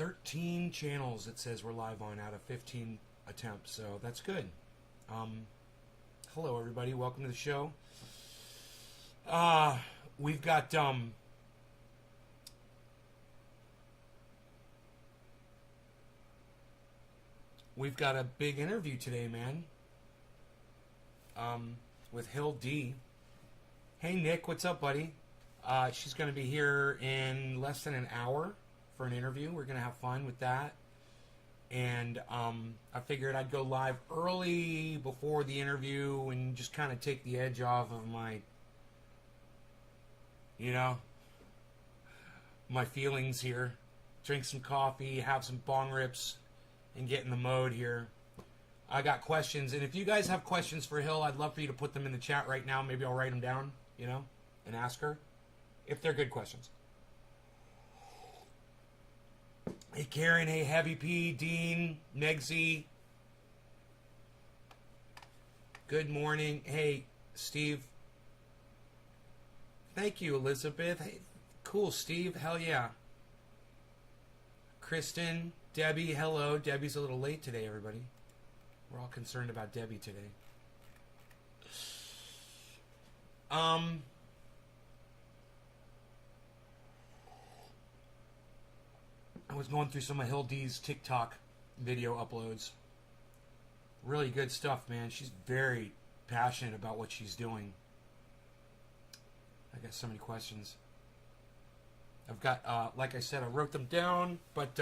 13 channels it says we're live on out of 15 attempts, so that's good. Hello everybody, welcome to the show. We've got a big interview today, man. With Hill D. Hey Nick, what's up, buddy? She's going to be here in less than an hour for an interview. We're going to have fun with that. And I figured I'd go live early before the interview and just kind of take the edge off of my, my feelings here. Drink some coffee, have some bong rips, and get in the mode here. I got questions, and if you guys have questions for Hill, I'd love for you to put them in the chat right now. Maybe I'll write them down, and ask her if they're good questions. Hey Karen, hey Heavy P, Dean, Megsy. Good morning. Hey Steve. Thank you, Elizabeth. Hey, cool, Steve. Hell yeah. Kristen, Debbie, hello. Debbie's a little late today, everybody. We're all concerned about Debbie today. I was going through some of Hill D's TikTok video uploads. Really good stuff, man. She's very passionate about what she's doing. I got so many questions. I've got, like I said, I wrote them down, but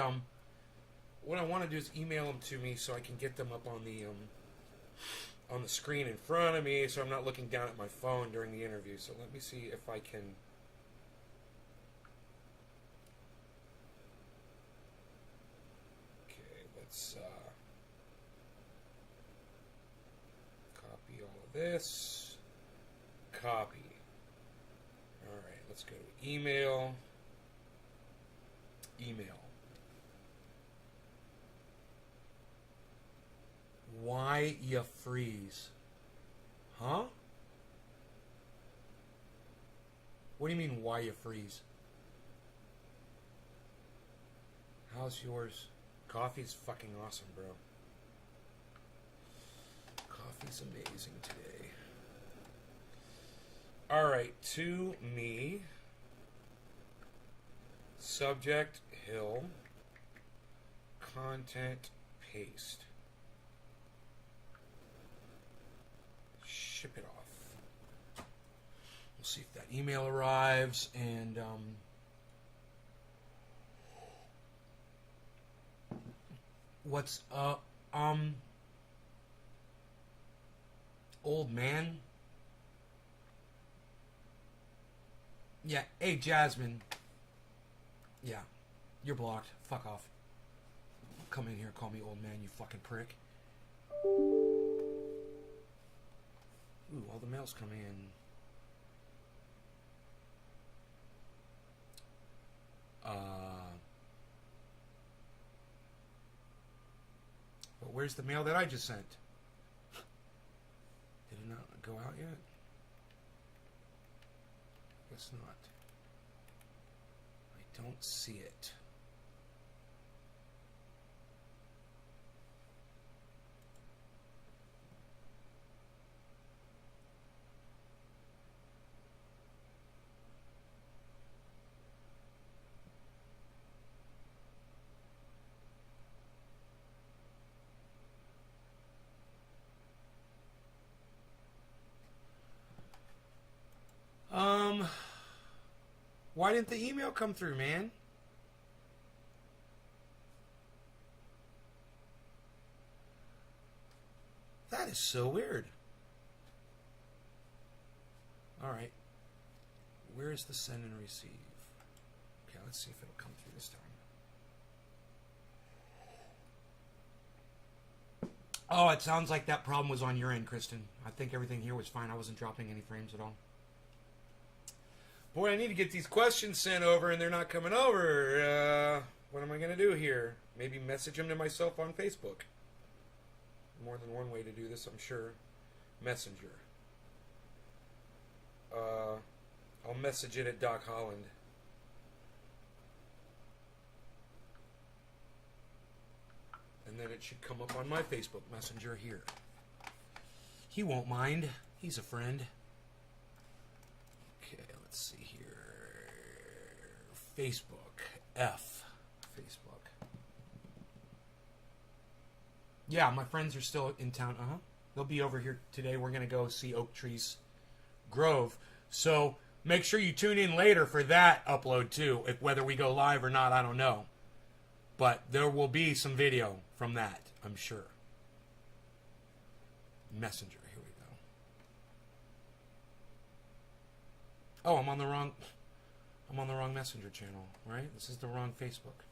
what I want to do is email them to me so I can get them up on the screen in front of me, so I'm not looking down at my phone during the interview. So let me see if I can. Okay, let's copy all of this. Copy. All right, let's go to email. Email. Why you freeze? Huh? What do you mean, why you freeze? How's yours? Coffee's fucking awesome, bro. Coffee's amazing today. Alright, to me. Subject, Hill. Content, paste. Ship it off. We'll see if that email arrives, and what's up, old man? Yeah, hey Jasmine. Yeah, you're blocked. Fuck off. Come in here, call me old man, you fucking prick. Ooh, all the mail's coming in. But where's the mail that I just sent? Did it not go out yet? Guess not. I don't see it. Why didn't the email come through, man? That is so weird. Alright. Where is the send and receive? Okay, let's see if it'll come through this time. Oh, it sounds like that problem was on your end, Kristen. I think everything here was fine. I wasn't dropping any frames at all. Boy, I need to get these questions sent over, and they're not coming over. What am I going to do here? Maybe message them to myself on Facebook. More than one way to do this, I'm sure. Messenger. I'll message it at Doc Holland. it should come up on my Facebook Messenger here. He won't mind. He's a friend. Okay, let's see here. Facebook. Facebook. Yeah, my friends are still in town. They'll be over here today. We're going to go see Oak Trees Grove. So make sure you tune in later for that upload too. Whether we go live or not, I don't know. But there will be some video from that, I'm sure. Messenger, here we go. Oh, I'm on the wrong Messenger channel, right? This is the wrong Facebook.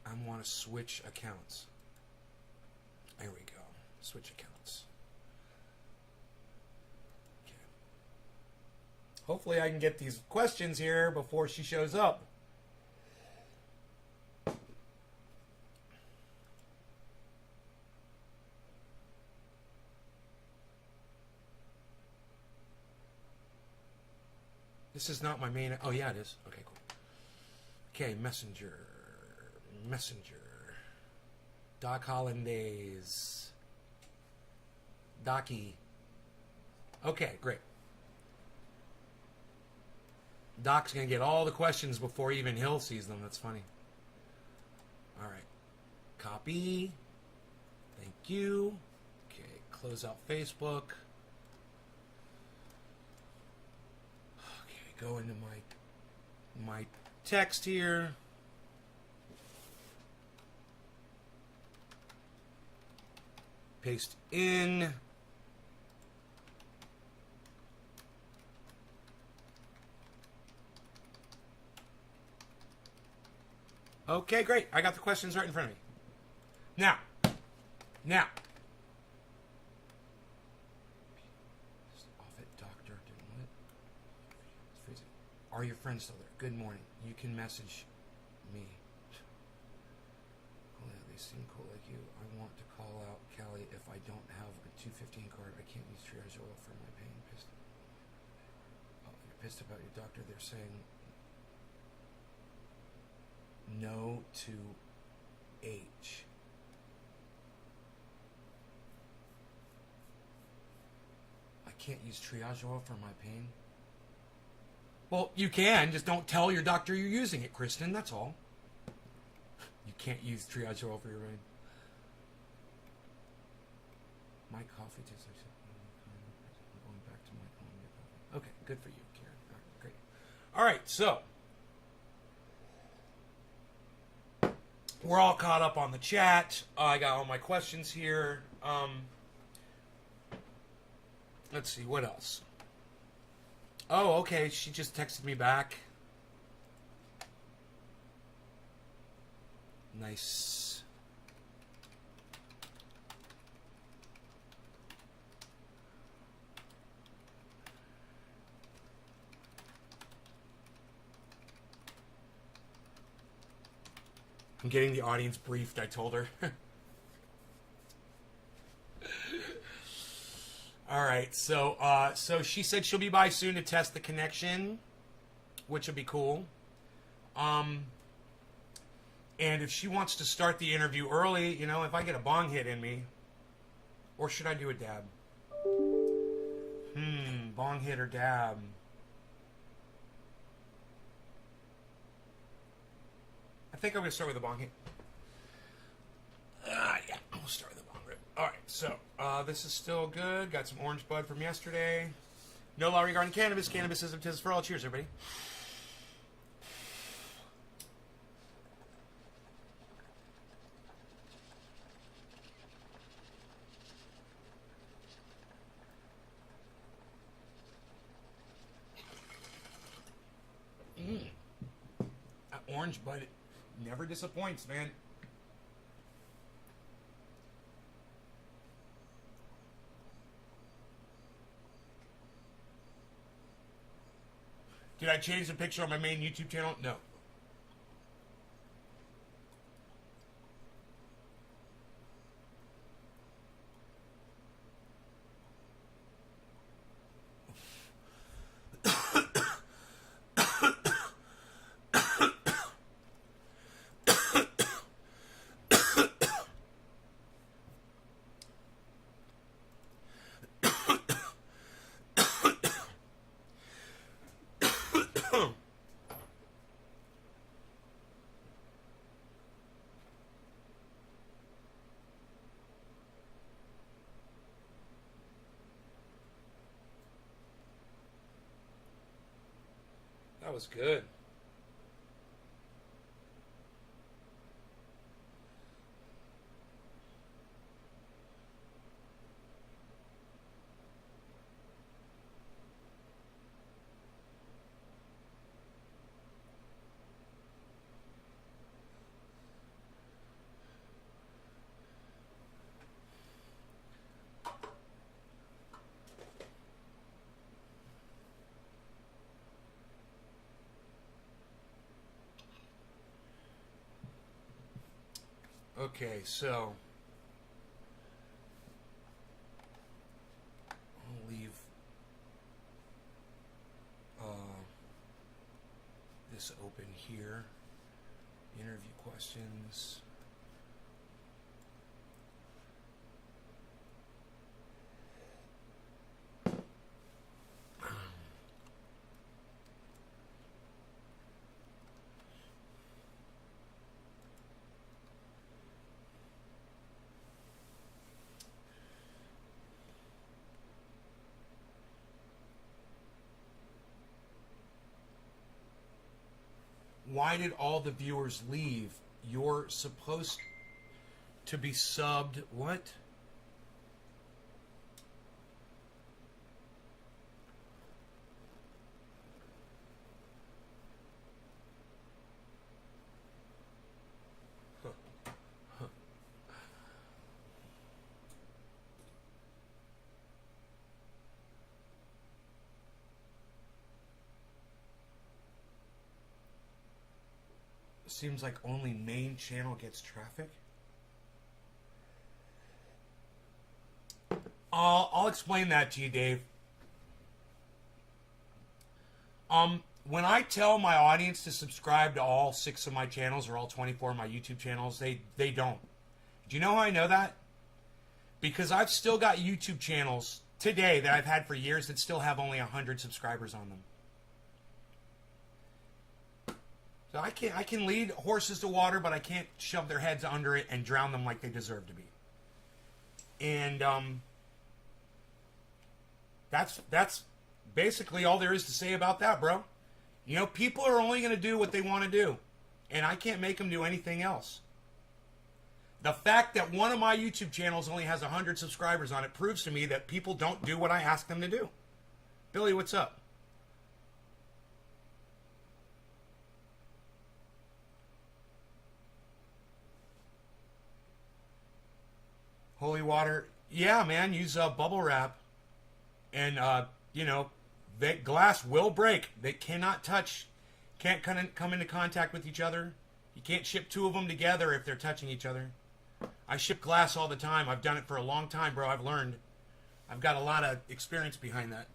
I want to switch accounts. There we go. Switch accounts. Okay. Hopefully I can get these questions here before she shows up. This is not my main... Oh, yeah, it is. Okay, cool. Okay, Messenger. Doc Hollandaise. Docky. Okay, great. Doc's going to get all the questions before even Hill sees them. That's funny. All right. Copy. Thank you. Okay, close out Facebook. Okay, go into my text here. Paste in. Okay, great. I got the questions right in front of me. Now. Off it, doctor. Are your friends still there? Good morning. You can message me. Oh, yeah, they seem cool like you. I want to call out Callie if I don't have a 215 card. I can't use triage oil for my pain. You're pissed about your doctor. They're saying no to H. I can't use triage oil for my pain. Well, you can. Just don't tell your doctor you're using it, Kristen. That's all. You can't use triage oil for your pain. My coffee tastes like I'm going back to my Columbia coffee. Okay, good for you, Karen. All right, great. All right, so we're all caught up on the chat. I got all my questions here. Let's see, what else? Oh, okay, she just texted me back. Nice. I'm getting the audience briefed, I told her. All right, so she said she'll be by soon to test the connection, which would be cool. And if she wants to start the interview early, you know, if I get a bong hit in me, or should I do a dab? Bong hit or dab? I think I'm going to start with a bong hit. Yeah, we'll start with a bong rip. All right, so this is still good. Got some orange bud from yesterday. No law regarding cannabis. Cannabis is a business for all. Cheers, everybody. That orange bud never disappoints, man. Did I change the picture on my main YouTube channel? No. was good. Okay, so I'll leave this open here. Interview questions. Why did all the viewers leave? You're supposed to be subbed. What? Seems like only main channel gets traffic. I'll explain that to you, Dave. When I tell my audience to subscribe to all 6 of my channels or all 24 of my YouTube channels, they don't. Do you know how I know that? Because I've still got YouTube channels today that I've had for years that still have only 100 subscribers on them. So I can lead horses to water, but I can't shove their heads under it and drown them like they deserve to be. And that's basically all there is to say about that, bro. You know, people are only going to do what they want to do, and I can't make them do anything else. The fact that one of my YouTube channels only has 100 subscribers on it proves to me that people don't do what I ask them to do. Billy, what's up? Holy water. Yeah, man, use bubble wrap. And, you know, that glass will break. They cannot touch, can't come into contact with each other. You can't ship 2 of them together if they're touching each other. I ship glass all the time. I've done it for a long time, bro. I've learned. I've got a lot of experience behind that.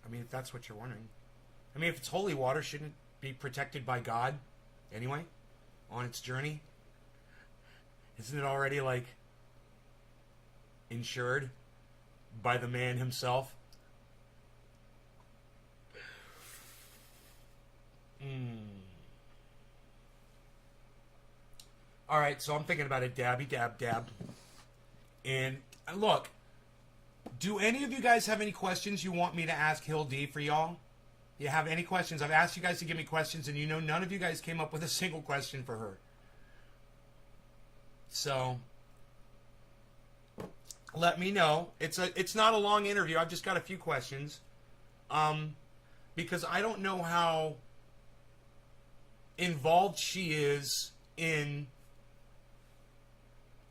I mean, if that's what you're wondering. I mean, if it's holy water, shouldn't it be protected by God anyway on its journey? Isn't it already, like, insured by the man himself? All right, so I'm thinking about it. Dabby, dab, dab. And look, do any of you guys have any questions you want me to ask Hill D for y'all? You have any questions? I've asked you guys to give me questions, and you know none of you guys came up with a single question for her. So let me know. It's not a long interview. I've just got a few questions. Because I don't know how involved she is in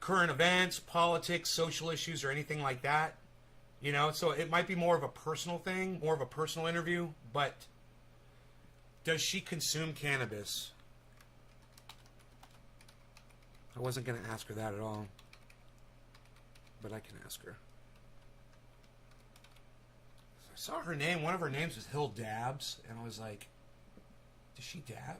current events, politics, social issues, or anything like that. You know, so it might be more of a personal thing, more of a personal interview, but does she consume cannabis? I wasn't going to ask her that at all, but I can ask her. I saw her name, one of her names was Hill Dabs, and I was like, does she dab?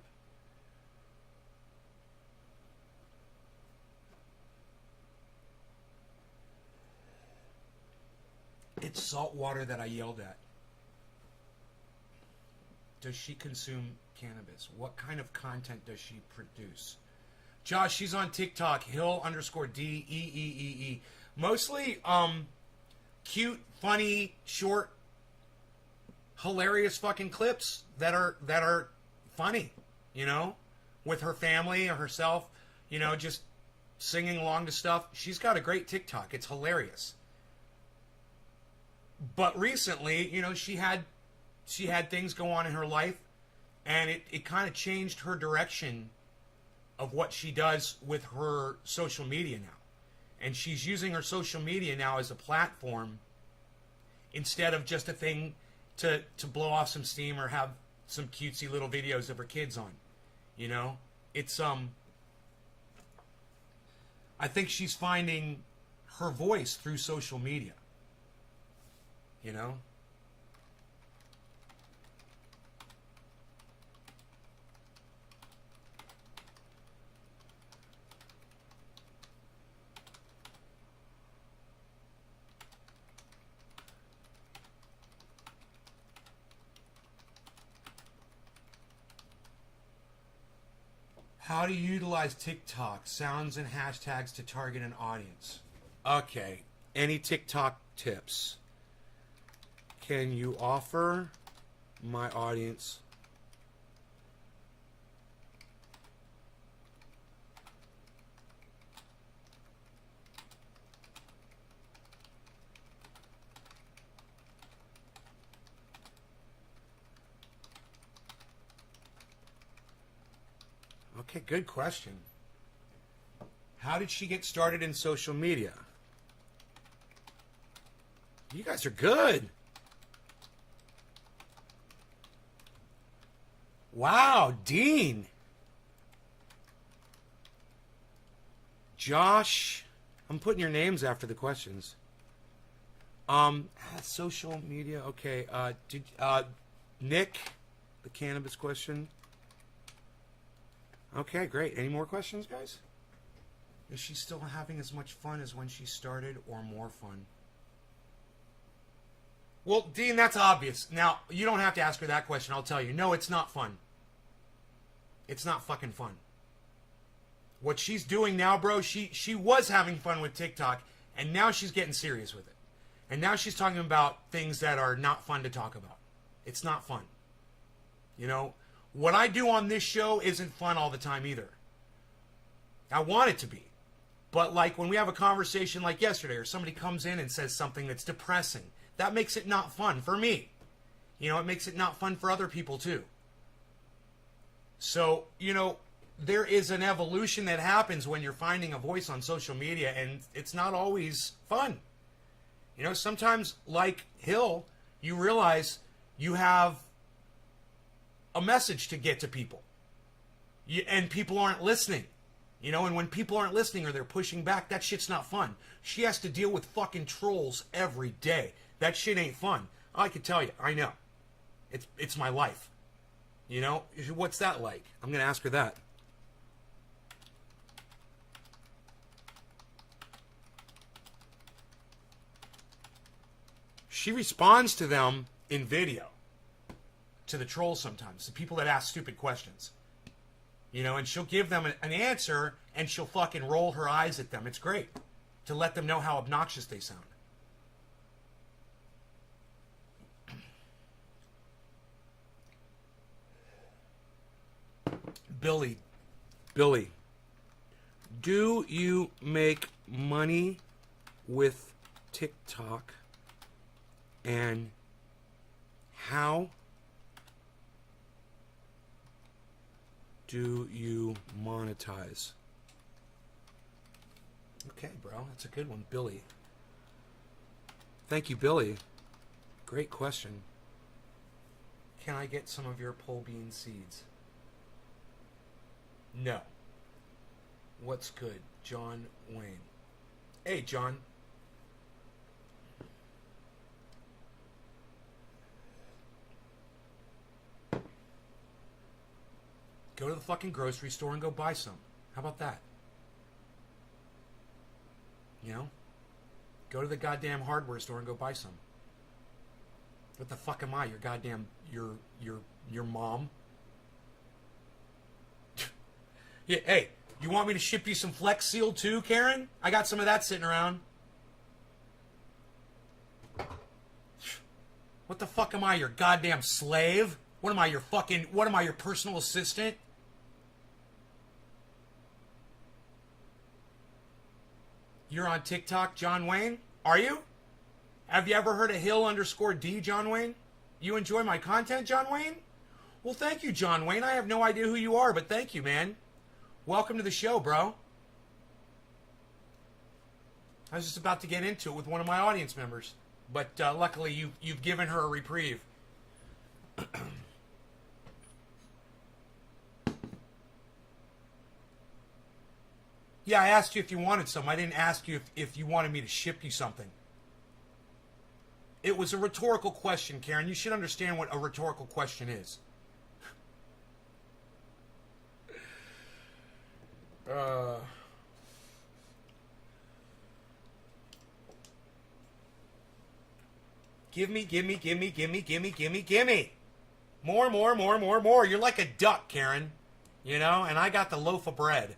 It's salt water that I yelled at. Does she consume cannabis? What kind of content does she produce? Josh, she's on TikTok, Hill_DEEEE. Mostly cute, funny, short, hilarious fucking clips that are funny, you know, with her family or herself, you know, just singing along to stuff. She's got a great TikTok. It's hilarious. But recently, you know, she had things go on in her life, and it kind of changed her direction of what she does with her social media now. And she's using her social media now as a platform instead of just a thing to blow off some steam or have some cutesy little videos of her kids on. You know? It's I think she's finding her voice through social media. You know? How to utilize TikTok, sounds and hashtags to target an audience. Okay, any TikTok tips? Can you offer my audience Okay, good question. How did she get started in social media? You guys are good. Wow, Dean. Josh. I'm putting your names after the questions. Social media. Okay. Nick, the cannabis question. Okay, great. Any more questions, guys? Is she still having as much fun as when she started, or more fun? Well, Dean, that's obvious. Now, you don't have to ask her that question. I'll tell you. No, it's not fun. It's not fucking fun. What she's doing now, bro, she was having fun with TikTok, and now she's getting serious with it. And now she's talking about things that are not fun to talk about. It's not fun. You know? What I do on this show isn't fun all the time either. I want it to be. But like when we have a conversation like yesterday, or somebody comes in and says something that's depressing, that makes it not fun for me. You know, it makes it not fun for other people too. So, you know, there is an evolution that happens when you're finding a voice on social media, and it's not always fun. You know, sometimes, like Hill, you realize you have a message to get to people. And people aren't listening. You know, and when people aren't listening or they're pushing back, that shit's not fun. She has to deal with fucking trolls every day. That shit ain't fun. I can tell you, I know. It's my life. You know, what's that like? I'm going to ask her that. She responds to them in video. To the trolls sometimes, the people that ask stupid questions. You know, and she'll give them an answer, and she'll fucking roll her eyes at them. It's great to let them know how obnoxious they sound. Billy, do you make money with TikTok, and how do you monetize? Okay, bro. That's a good one, Billy. Thank you, Billy. Great question. Can I get some of your pole bean seeds? No. What's good? John Wayne. Hey, John. Go to the fucking grocery store and go buy some. How about that? You know? Go to the goddamn hardware store and go buy some. What the fuck am I? Your goddamn your mom? Yeah, hey, You want me to ship you some Flex Seal too, Karen? I got some of that sitting around. What the fuck am I, your goddamn slave? What am I, your personal assistant? You're on TikTok, John Wayne? Are you? Have you ever heard of Hill_D, John Wayne? You enjoy my content, John Wayne? Well, thank you, John Wayne. I have no idea who you are, but thank you, man. Welcome to the show, bro. I was just about to get into it with one of my audience members, but luckily you've given her a reprieve. Yeah, I asked you if you wanted some. I didn't ask you if you wanted me to ship you something. It was a rhetorical question, Karen. You should understand what a rhetorical question is. Give me. More. You're like a duck, Karen. You know, and I got the loaf of bread.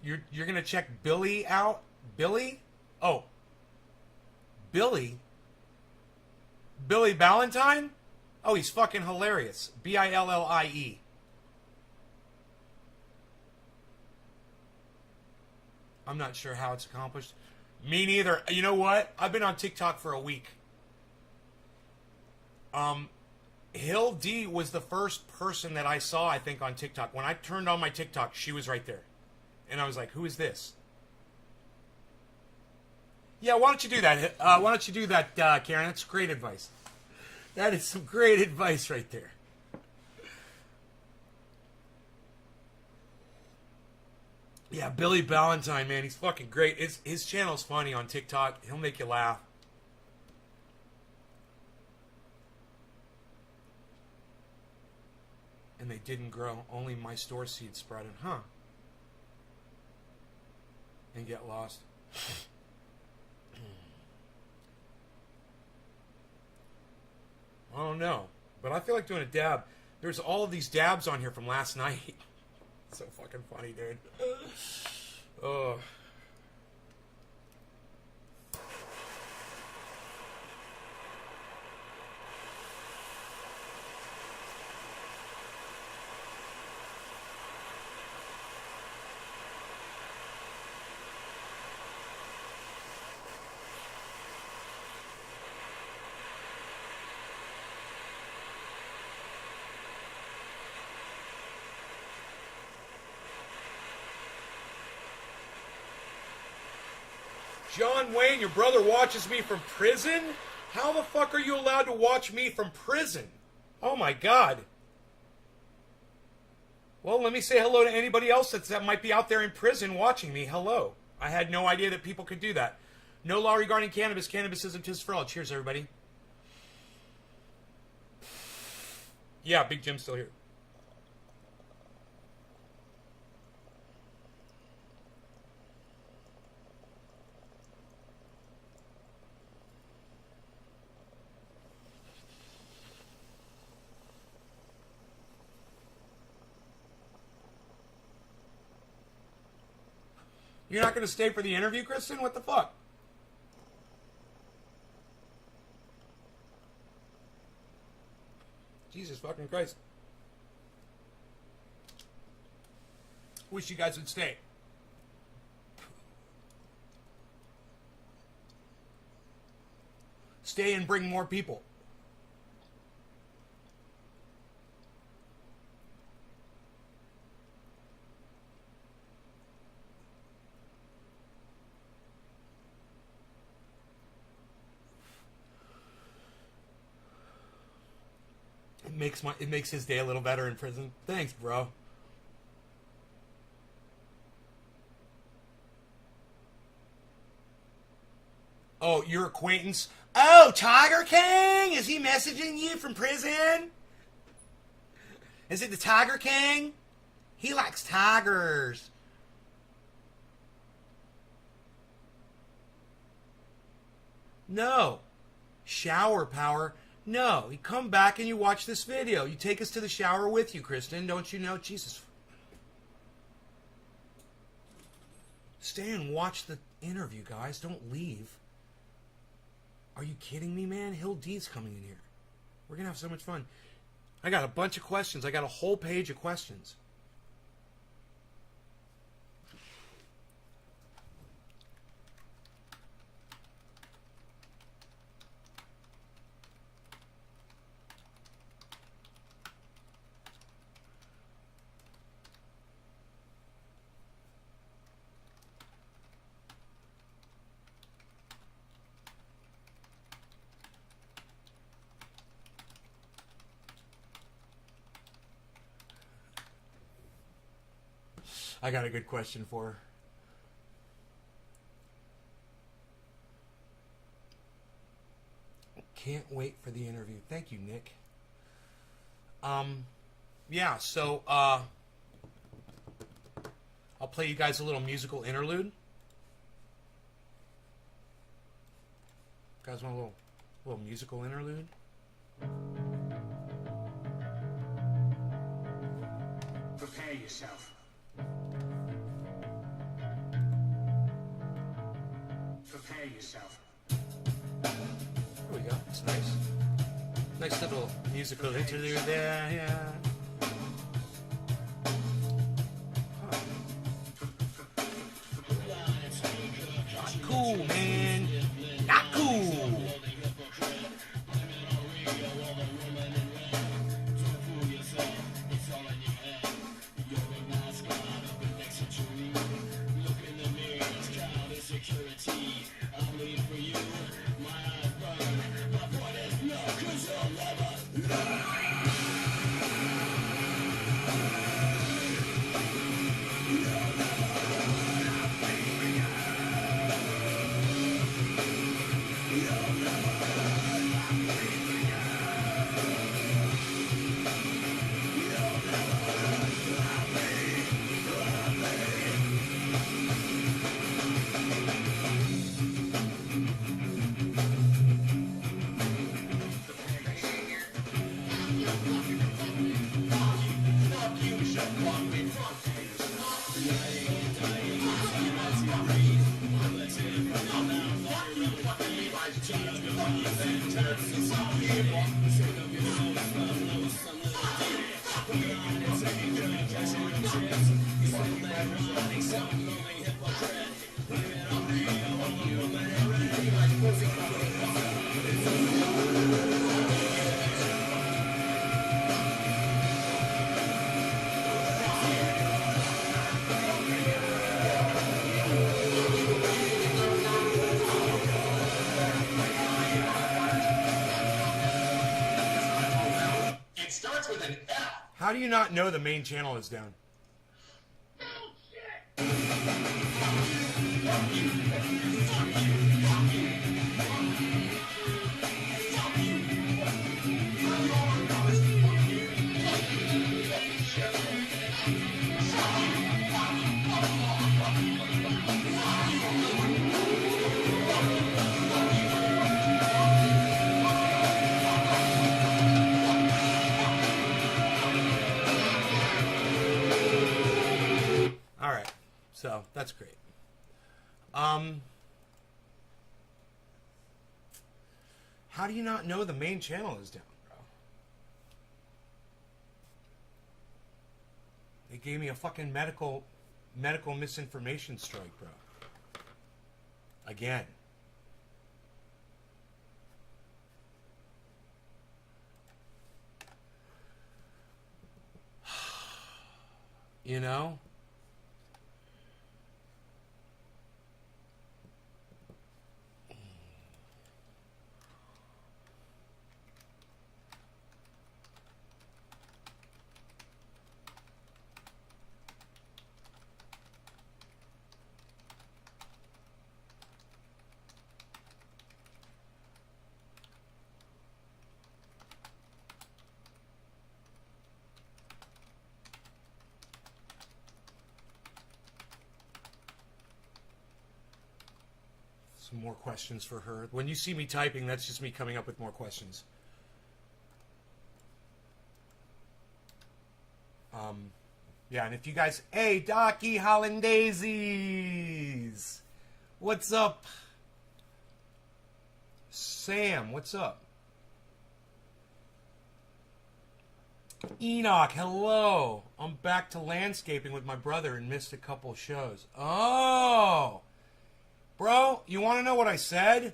You're gonna check Billy out? Billy? Oh. Billy? Billy Ballantyne? Oh, he's fucking hilarious. Billie. I'm not sure how it's accomplished. Me neither. You know what? I've been on TikTok for a week. Hill D was the first person that I saw, I think, on TikTok. When I turned on my TikTok, she was right there. And I was like, who is this? Yeah, why don't you do that? Karen? That's great advice. That is some great advice right there. Yeah, Billy Ballantyne, man, he's fucking great. His channel's funny on TikTok. He'll make you laugh. And they didn't grow. Only my store seed sprouted. Huh. And get lost. I don't know. But I feel like doing a dab. There's all of these dabs on here from last night. So fucking funny, dude. Oh. John Wayne, your brother watches me from prison? How the fuck are you allowed to watch me from prison? Oh my god. Well, let me say hello to anybody else that might be out there in prison watching me. Hello. I had no idea that people could do that. No law regarding cannabis. Cannabis isn't just for all. Cheers, everybody. Yeah, Big Jim's still here. You're not going to stay for the interview, Kristen? What the fuck? Jesus fucking Christ. Wish you guys would stay. Stay and bring more people. It makes his day a little better in prison. Thanks, bro. Oh, your acquaintance? Oh, Tiger King? Is he messaging you from prison? Is it the Tiger King? He likes tigers. No. Shower power. No, you come back and you watch this video. You take us to the shower with you, Kristen. Don't you know? Jesus. Stay and watch the interview, guys. Don't leave. Are you kidding me, man? Hill D's coming in here. We're going to have so much fun. I got a bunch of questions. I got a whole page of questions. I got a good question for her. Can't wait for the interview. Thank you, Nick. Yeah, so I'll play you guys a little musical interlude. You guys want a little musical interlude? Prepare yourself. Prepare yourself. There we go. It's nice. Nice little musical interlude there, yeah. Not cool, man. Not cool. How do you not know the main channel is down? So that's great. How do you not know the main channel is down, bro? They gave me a fucking medical misinformation strike, bro. Again. You know? More questions for her. When you see me typing, that's just me coming up with more questions. Yeah, and if you guys, hey, Docky Hollandaisies, what's up? Sam, what's up? Enoch, hello. I'm back to landscaping with my brother and missed a couple shows. Oh, bro, you want to know what I said?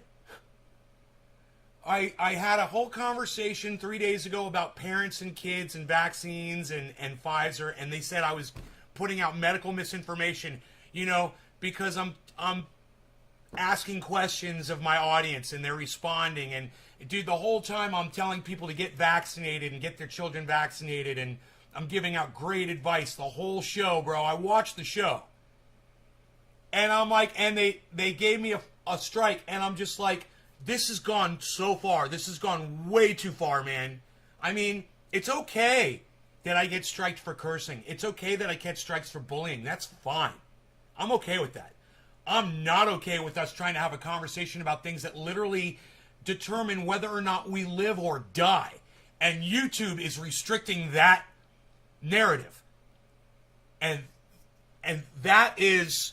I had a whole conversation 3 days ago about parents and kids and vaccines and Pfizer, and they said I was putting out medical misinformation, you know, because I'm asking questions of my audience and they're responding. And dude, the whole time I'm telling people to get vaccinated and get their children vaccinated, and I'm giving out great advice the whole show, bro. I watched the show. And I'm like, and they gave me a strike, and I'm just like, this has gone so far. This has gone way too far, man. I mean, it's okay that I get striked for cursing. It's okay that I get strikes for bullying. That's fine. I'm okay with that. I'm not okay with us trying to have a conversation about things that literally determine whether or not we live or die. And YouTube is restricting that narrative. And that is...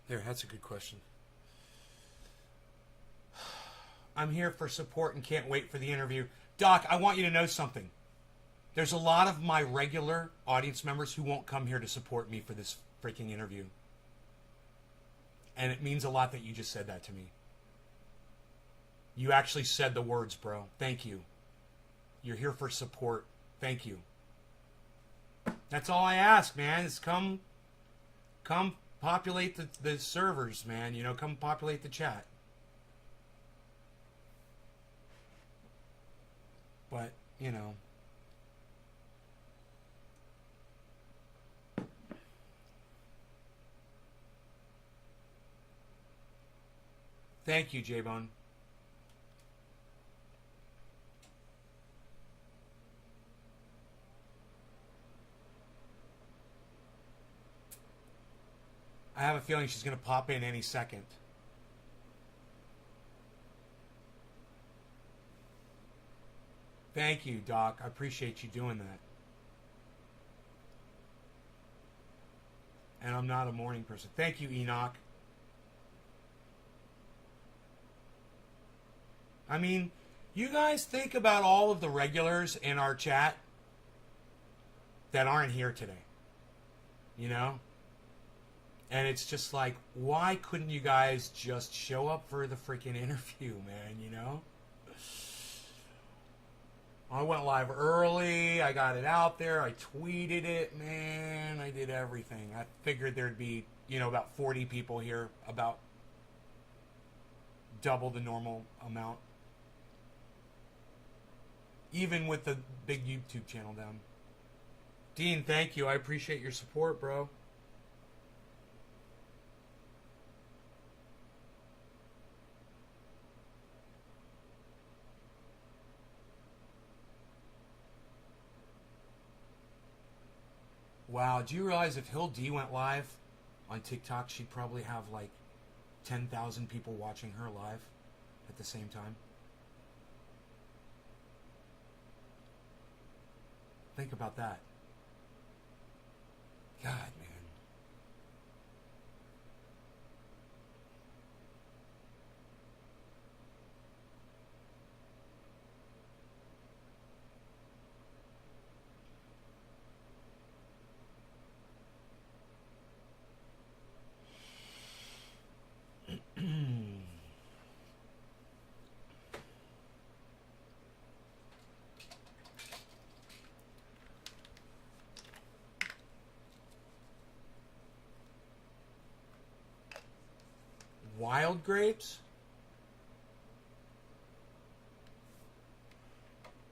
There, that's a good question. I'm here for support and can't wait for the interview. Doc, I want you to know something. There's a lot of my regular audience members who won't come here to support me for this freaking interview. And it means a lot that you just said that to me. You actually said the words, bro. Thank you. You're here for support. Thank you. That's all I ask, man, is come populate the servers, man. You know, come populate the chat. But, you know. Thank you, J-Bone. I have a feeling she's going to pop in any second. Thank you, Doc. I appreciate you doing that. And I'm not a morning person. Thank you, Enoch. I mean, you guys think about all of the regulars in our chat that aren't here today. You know? And it's just like, why couldn't you guys just show up for the freaking interview, man, you know? I went live early. I got it out there. I tweeted it, man. I did everything. I figured there'd be, you know, about 40 people here, about double the normal amount. Even with the big YouTube channel down. Dean, thank you. I appreciate your support, bro. Wow, do you realize if Hill D went live on TikTok, she'd probably have like 10,000 people watching her live at the same time? Think about that. God, man. Wild grapes?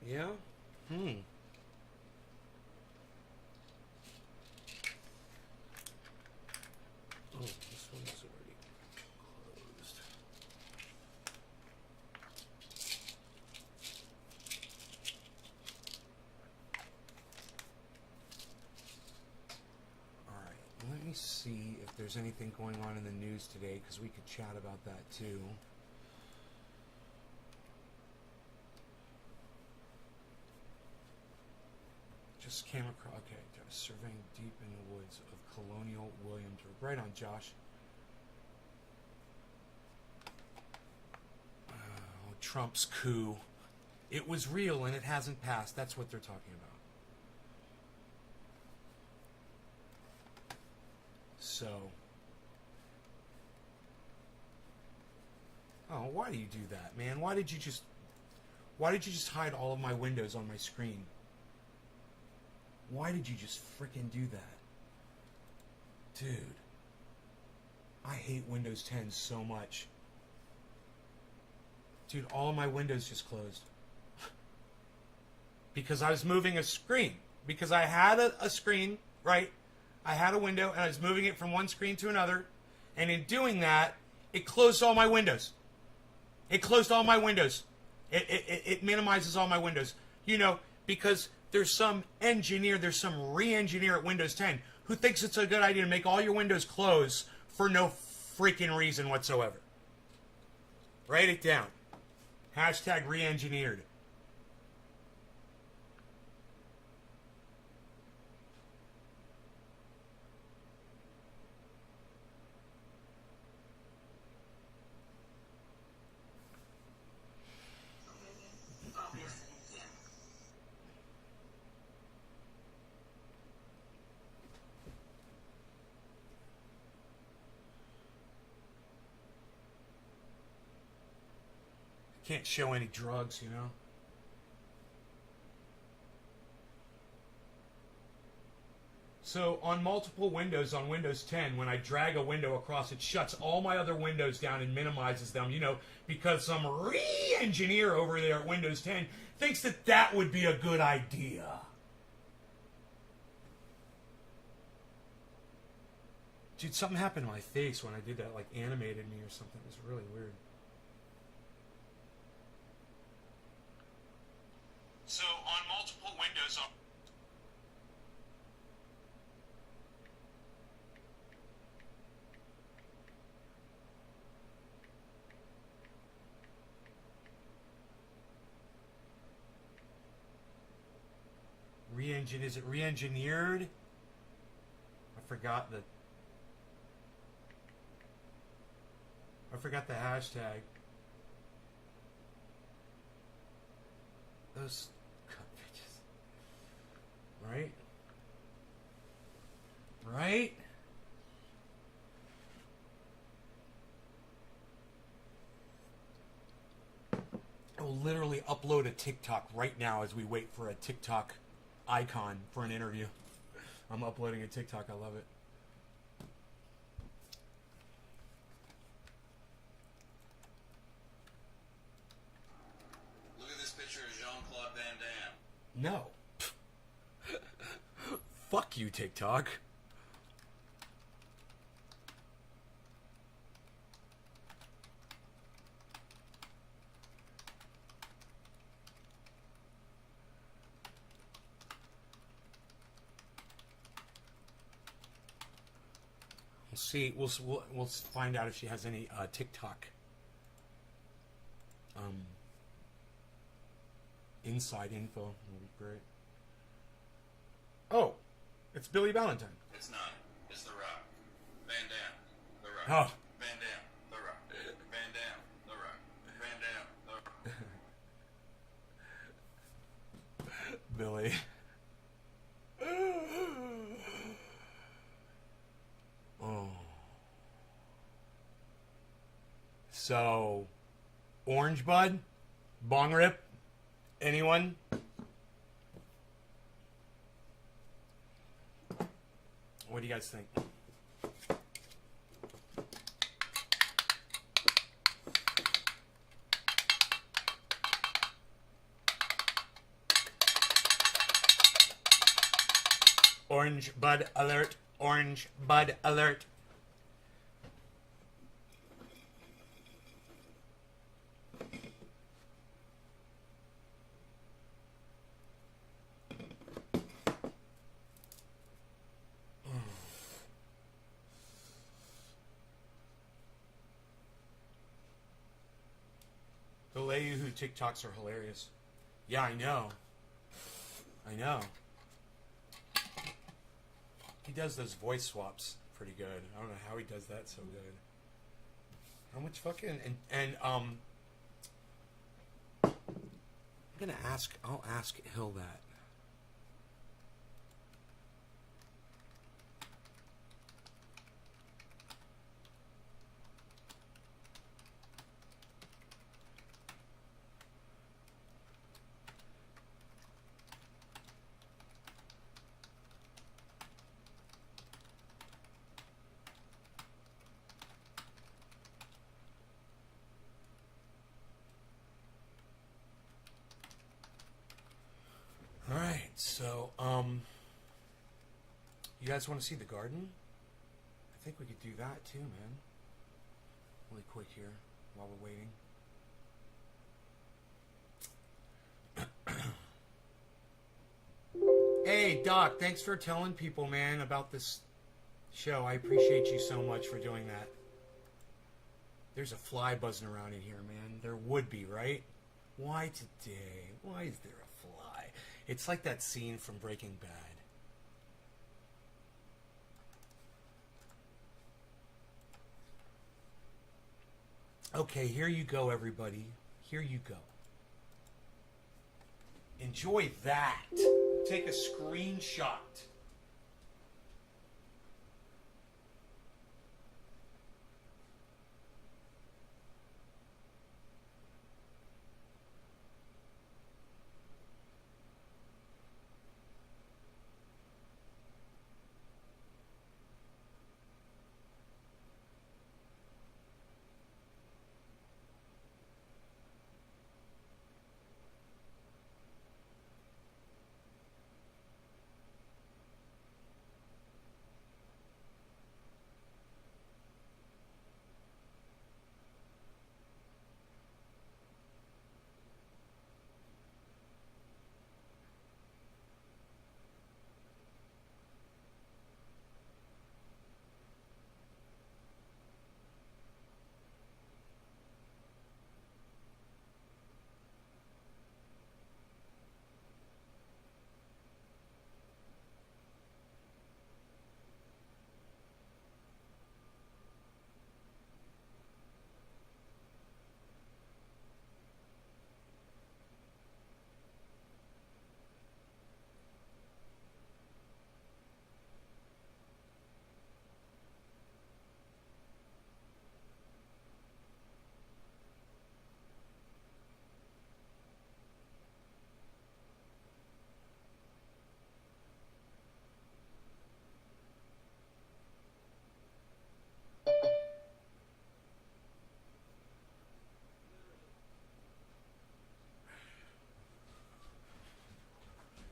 Yeah? see if there's anything going on in the news today, because we could chat about that too. Just came across, okay, surveying deep in the woods of Colonial Williamsburg. Right on, Josh. Oh, Trump's coup. It was real and it hasn't passed. That's what they're talking about. So, oh, why do you do that, man? Why did you just hide all of my windows on my screen? Why did you just frickin' do that? Dude, I hate Windows 10 so much. Dude, all of my windows just closed. Because I was moving a screen. Because I had a screen, right? I had a window and I was moving it from one screen to another. And in doing that, it closed all my windows. It closed all my windows. It minimizes all my windows. You know, because there's some engineer, there's some re-engineer at Windows 10 who thinks it's a good idea to make all your windows close for no freaking reason whatsoever. Write it down. Hashtag re-engineered. Can't show any drugs, you know. So on multiple windows on Windows 10, when I drag a window across, it shuts all my other windows down and minimizes them, you know, because some re-engineer over there at Windows 10 thinks that that would be a good idea. Dude, something happened to my face when I did that, like animated me or something. It was really weird. So on multiple windows on is it re-engineered? I forgot the hashtag. Those bitches. Right? Right? I will literally upload a TikTok right now as we wait for a TikTok icon for an interview. I'm uploading a TikTok. I love it. Look at this picture of Jean-Claude Van Damme. No. Fuck you, TikTok. We'll see. We'll find out if she has any TikTok inside info. Will be great. Oh, it's Billy Valentine. It's not. It's The Rock. Van Damme. The Rock. Oh. Van Damme. The Rock. Van Damme. The Rock. Van Damme. The Rock. Billy. Oh. So, Orange Bud? Bong Rip? Anyone? What do you guys think? Orange Bud alert. Orange Bud alert. Lay who TikToks are hilarious. Yeah, I know. I know. He does those voice swaps pretty good. I don't know how he does that so good. How much fucking I'm gonna ask. I'll ask Hill that. All right, so you guys want to see the garden? I think we could do that too, man. Really quick here while we're waiting. Hey, Doc, thanks for telling people, man, about this show. I appreciate you so much for doing that. There's a fly buzzing around in here, man. There would be, right? Why today? Why is there a fly? It's like that scene from Breaking Bad. Okay, here you go, everybody. Here you go. Enjoy that. Take a screenshot.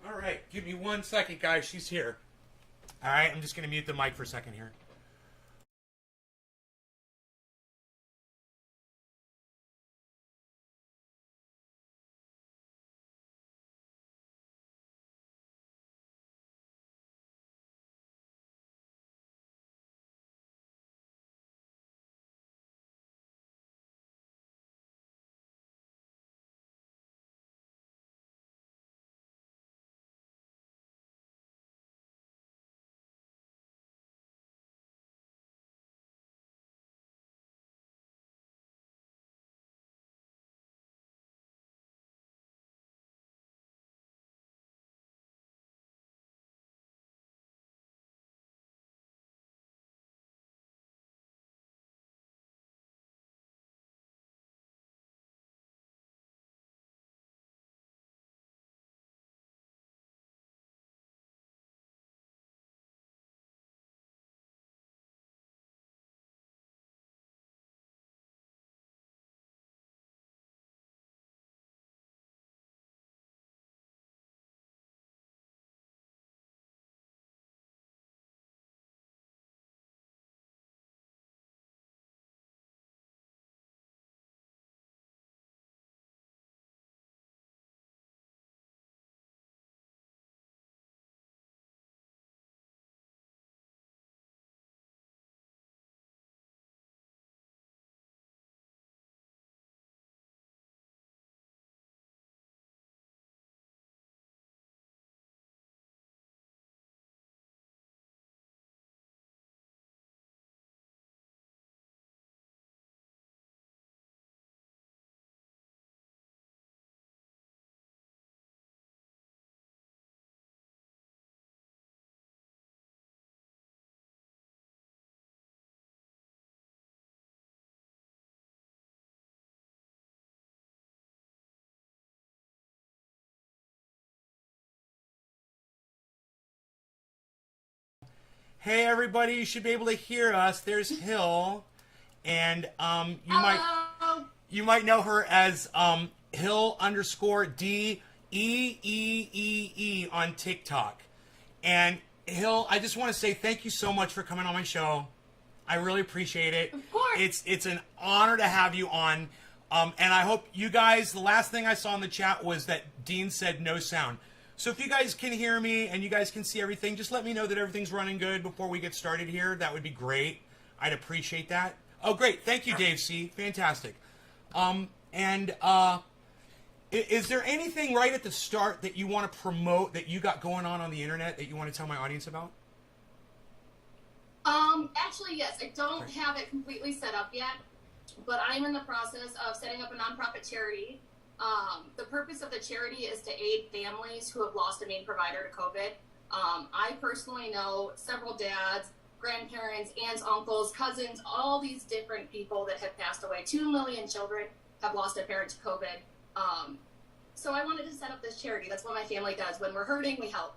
All right, give me 1 second, guys. She's here. All right, I'm just going to mute the mic for a second here. Hey, everybody, you should be able to hear us. There's Hill, and you might know her as Hill underscore DEEEE on TikTok. And Hill, I just want to say thank you so much for coming on my show. I really appreciate it. Of course. It's an honor to have you on. And I hope you guys, the last thing I saw in the chat was that Dean said no sound. So if you guys can hear me and you guys can see everything, just let me know that everything's running good before we get started here. That would be great. I'd appreciate that. Oh, great. Thank you, Dave C. Fantastic. Is there anything right at the start that you want to promote that you got going on the internet that you want to tell my audience about? Actually, yes. I don't have it completely set up yet, but I'm in the process of setting up a nonprofit charity. The purpose of the charity is to aid families who have lost a main provider to COVID. I personally know several dads, grandparents, aunts, uncles, cousins, all these different people that have passed away. 2 million children have lost a parent to COVID. So I wanted to set up this charity. That's what my family does. When we're hurting, we help.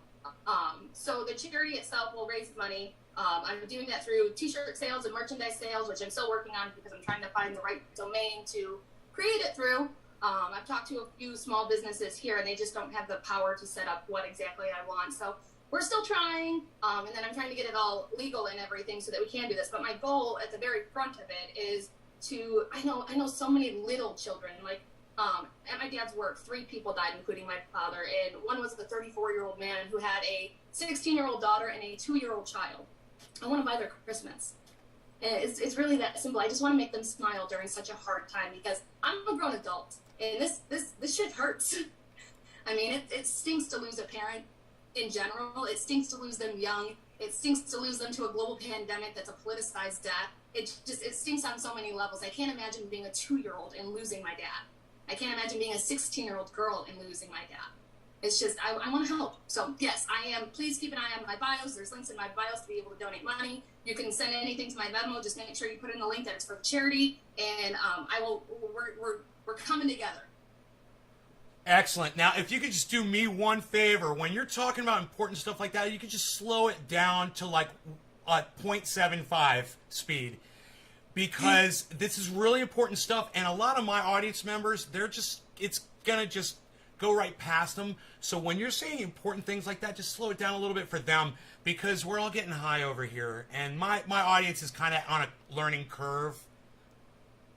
So the charity itself will raise money. I'm doing that through t-shirt sales and merchandise sales, which I'm still working on because I'm trying to find the right domain to create it through. I've talked to a few small businesses here, and they just don't have the power to set up what exactly I want. So we're still trying, and then I'm trying to get it all legal and everything so that we can do this. But my goal at the very front of it is to, I know so many little children, like at my dad's work, 3 people died, including my father, and one was a 34-year-old man who had a 16-year-old daughter and a 2-year-old child. I want to buy their Christmas. It's really that simple. I just want to make them smile during such a hard time because I'm a grown adult, and this shit hurts. I mean, it stinks to lose a parent in general. It stinks to lose them young. It stinks to lose them to a global pandemic that's a politicized death. It stinks on so many levels. I can't imagine being a 2-year-old and losing my dad. I can't imagine being a 16-year-old girl and losing my dad. It's just, I want to help. So, yes, I am. Please keep an eye on my bios. There's links in my bios to be able to donate money. You can send anything to my Venmo. Just make sure you put in the link that it's for the charity. And we're coming together. Excellent. Now, if you could just do me one favor, when you're talking about important stuff like that, you could just slow it down to like 0.75 speed. Because this is really important stuff. And a lot of my audience members, it's going to just go right past them. So when you're saying important things like that, just slow it down a little bit for them because we're all getting high over here. And my audience is kind of on a learning curve.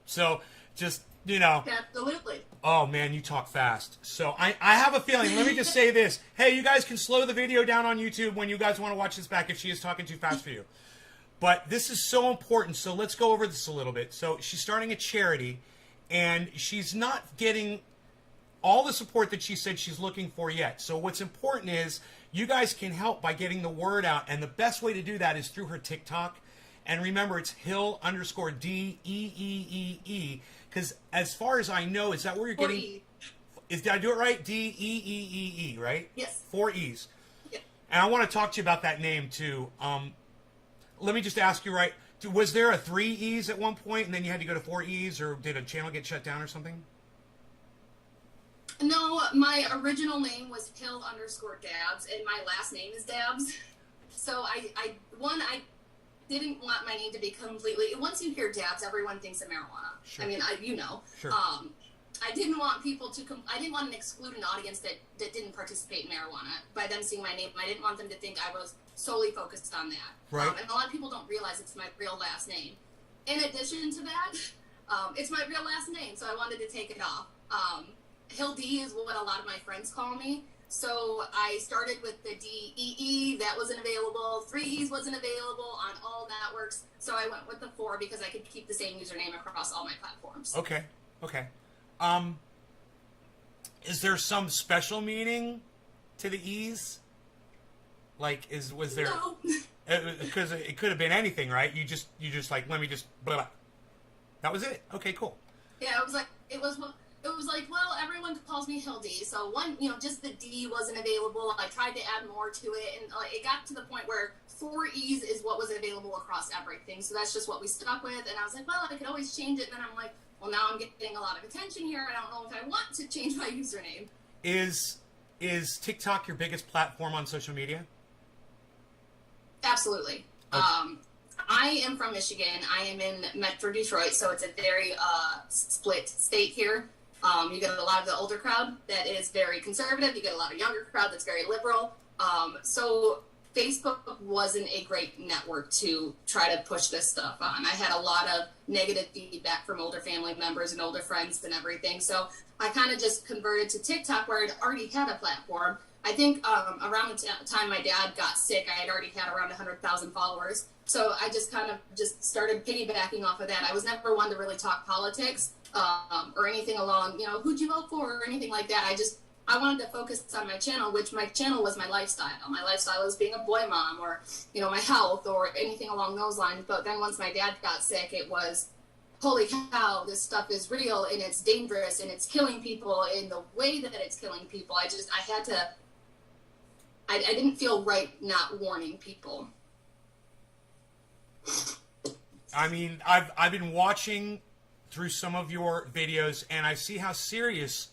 So just, Absolutely. Oh, man, you talk fast. So I have a feeling. Let me just say this. Hey, you guys can slow the video down on YouTube when you guys want to watch this back if she is talking too fast for you. But this is so important. So let's go over this a little bit. So she's starting a charity, and she's not getting all the support that she said she's looking for yet. So what's important is you guys can help by getting the word out. And the best way to do that is through her TikTok. And remember, it's Hill underscore DEEEE. Because as far as I know, is that where you're getting... Did I do it right? DEEEE, right? Yes. 4 E's. Yeah. And I want to talk to you about that name, too. Let me just ask you, right, was there a 3 E's at one point, and then you had to go to 4 E's, or did a channel get shut down or something? No, my original name was Hill underscore Dabs, and my last name is Dabs. So I didn't want my name to be completely... Once you hear Dabs, everyone thinks of marijuana. Sure. I mean, Sure. I didn't want people to... I didn't want to exclude an audience that didn't participate in marijuana by them seeing my name. I didn't want them to think I was solely focused on that. Right. And a lot of people don't realize it's my real last name. In addition to that, it's my real last name, so I wanted to take it off. Hill D is what a lot of my friends call me. So I started with the DEE, that wasn't available. 3 E's wasn't available on all networks. So I went with the 4 because I could keep the same username across all my platforms. Okay. Is there some special meaning to the E's? Like, was there? No. Because it could have been anything, right? You just like, let me just blah. That was it. Okay, cool. Yeah, it was like, well, everyone calls me Hill D. So one, just the D wasn't available. I tried to add more to it, and it got to the point where 4 E's is what was available across everything. So that's just what we stuck with. And I was like, well, I could always change it. And then I'm like, well, now I'm getting a lot of attention here, and I don't know if I want to change my username. Is TikTok your biggest platform on social media? Absolutely. I am from Michigan. I am in Metro Detroit, so it's a very split state here. You get a lot of the older crowd that is very conservative. You get a lot of younger crowd that's very liberal. So Facebook wasn't a great network to try to push this stuff on. I had a lot of negative feedback from older family members and older friends and everything. So I kind of just converted to TikTok, where I'd already had a platform. I think around the time my dad got sick, I had already had around 100,000 followers. So I just kind of just started piggybacking off of that. I was never one to really talk politics or anything along, who'd you vote for or anything like that. I wanted to focus on my channel, which my channel was my lifestyle. My lifestyle was being a boy mom or, my health or anything along those lines. But then once my dad got sick, it was, holy cow, this stuff is real and it's dangerous and it's killing people in the way that it's killing people. I didn't feel right not warning people. I mean, I've been watching through some of your videos, and I see how serious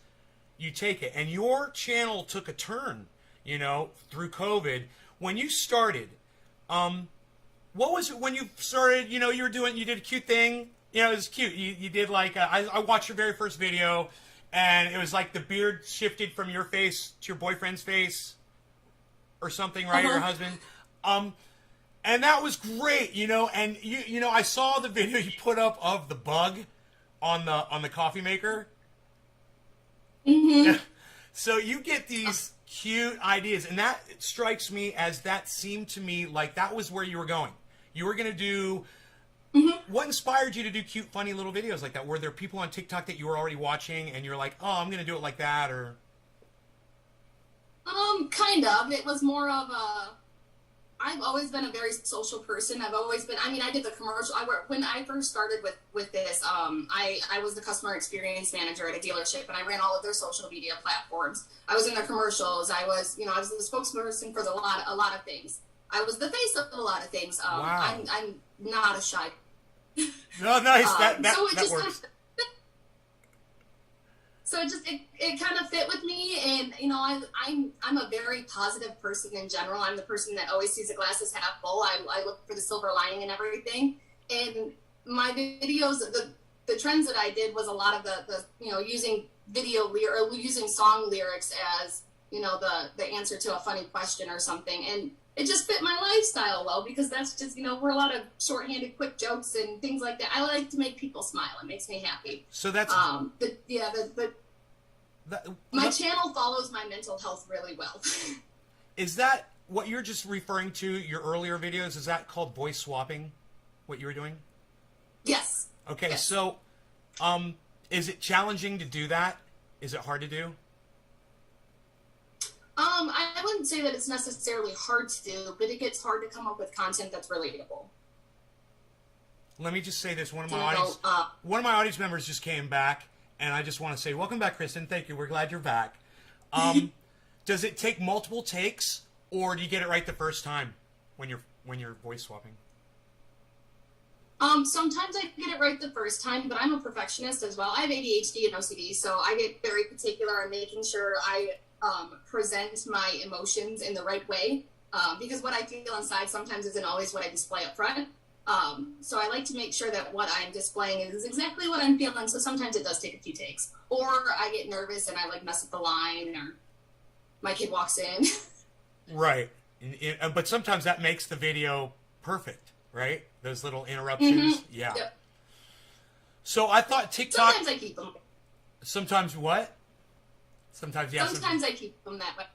you take it. And your channel took a turn, through COVID. When you started, what was it when you started? You did a cute thing. It was cute. You did like, I watched your very first video, and it was like the beard shifted from your face to your boyfriend's face or something, right? Uh-huh. Your husband. And that was great, and I saw the video you put up of the bug on the coffee maker. Mm-hmm. So you get these cute ideas, and that strikes me as that seemed to me like that was where you were going. You were going to do. Mm-hmm. What inspired you to do cute, funny little videos like that? Were there people on TikTok that you were already watching, and you're like, oh, I'm going to do it like that, or? Kind of. It was more of I've always been a very social person. I did the commercial. When I first started with this, I was the customer experience manager at a dealership, and I ran all of their social media platforms. I was in their commercials. I was the spokesperson for a lot of things. I was the face of a lot of things. Wow. I'm not a shy. No, nice. That works. So it kind of fit with me, and I'm a very positive person in general. I'm the person that always sees the glass as half full. I look for the silver lining and everything. And my videos, the trends that I did was a lot of the using using song lyrics as the answer to a funny question or something, and it just fit my lifestyle well, because that's just we're a lot of shorthanded quick jokes and things like that. I like to make people smile. It makes me happy. So that's my channel follows my mental health really well. Is that what you're just referring to, your earlier videos? Is that called voice swapping, what you were doing? Yes. Okay, yes. So is it challenging to do that? Is it hard to do? I wouldn't say that it's necessarily hard to do, but it gets hard to come up with content that's relatable. Let me just say this. One of my audience members just came back, and I just want to say, welcome back, Kristen. Thank you. We're glad you're back. Does it take multiple takes, or do you get it right the first time when you're voice swapping? Sometimes I get it right the first time, but I'm a perfectionist as well. I have ADHD and OCD, so I get very particular in making sure I present my emotions in the right way, because what I feel inside sometimes isn't always what I display up front. So I like to make sure that what I'm displaying is exactly what I'm feeling. So sometimes it does take a few takes, or I get nervous and I mess up the line, or my kid walks in. Right. But sometimes that makes the video perfect, right? Those little interruptions. Mm-hmm. Yeah. Yep. So I thought TikTok. Sometimes I keep them. Sometimes what? Sometimes, yeah. Sometimes I keep them that way.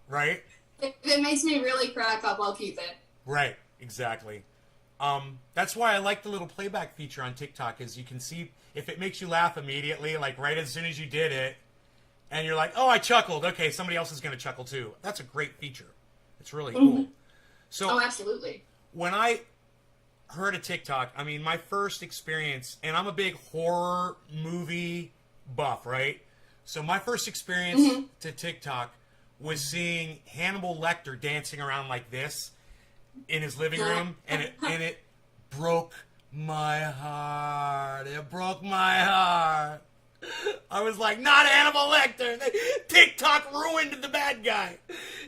Right. If it makes me really crack up, I'll keep it. Right. Exactly. That's why I like the little playback feature on TikTok, is you can see if it makes you laugh immediately, like right as soon as you did it, and you're like, oh, I chuckled. Okay, somebody else is going to chuckle too. That's a great feature. It's really cool. So, oh, absolutely. When I heard of TikTok, I mean, my first experience, and I'm a big horror movie buff, right? So my first experience to TikTok was seeing Hannibal Lecter dancing around like this in his living room, and it broke my heart. It broke my heart. I was like, not Hannibal Lecter. TikTok ruined the bad guy.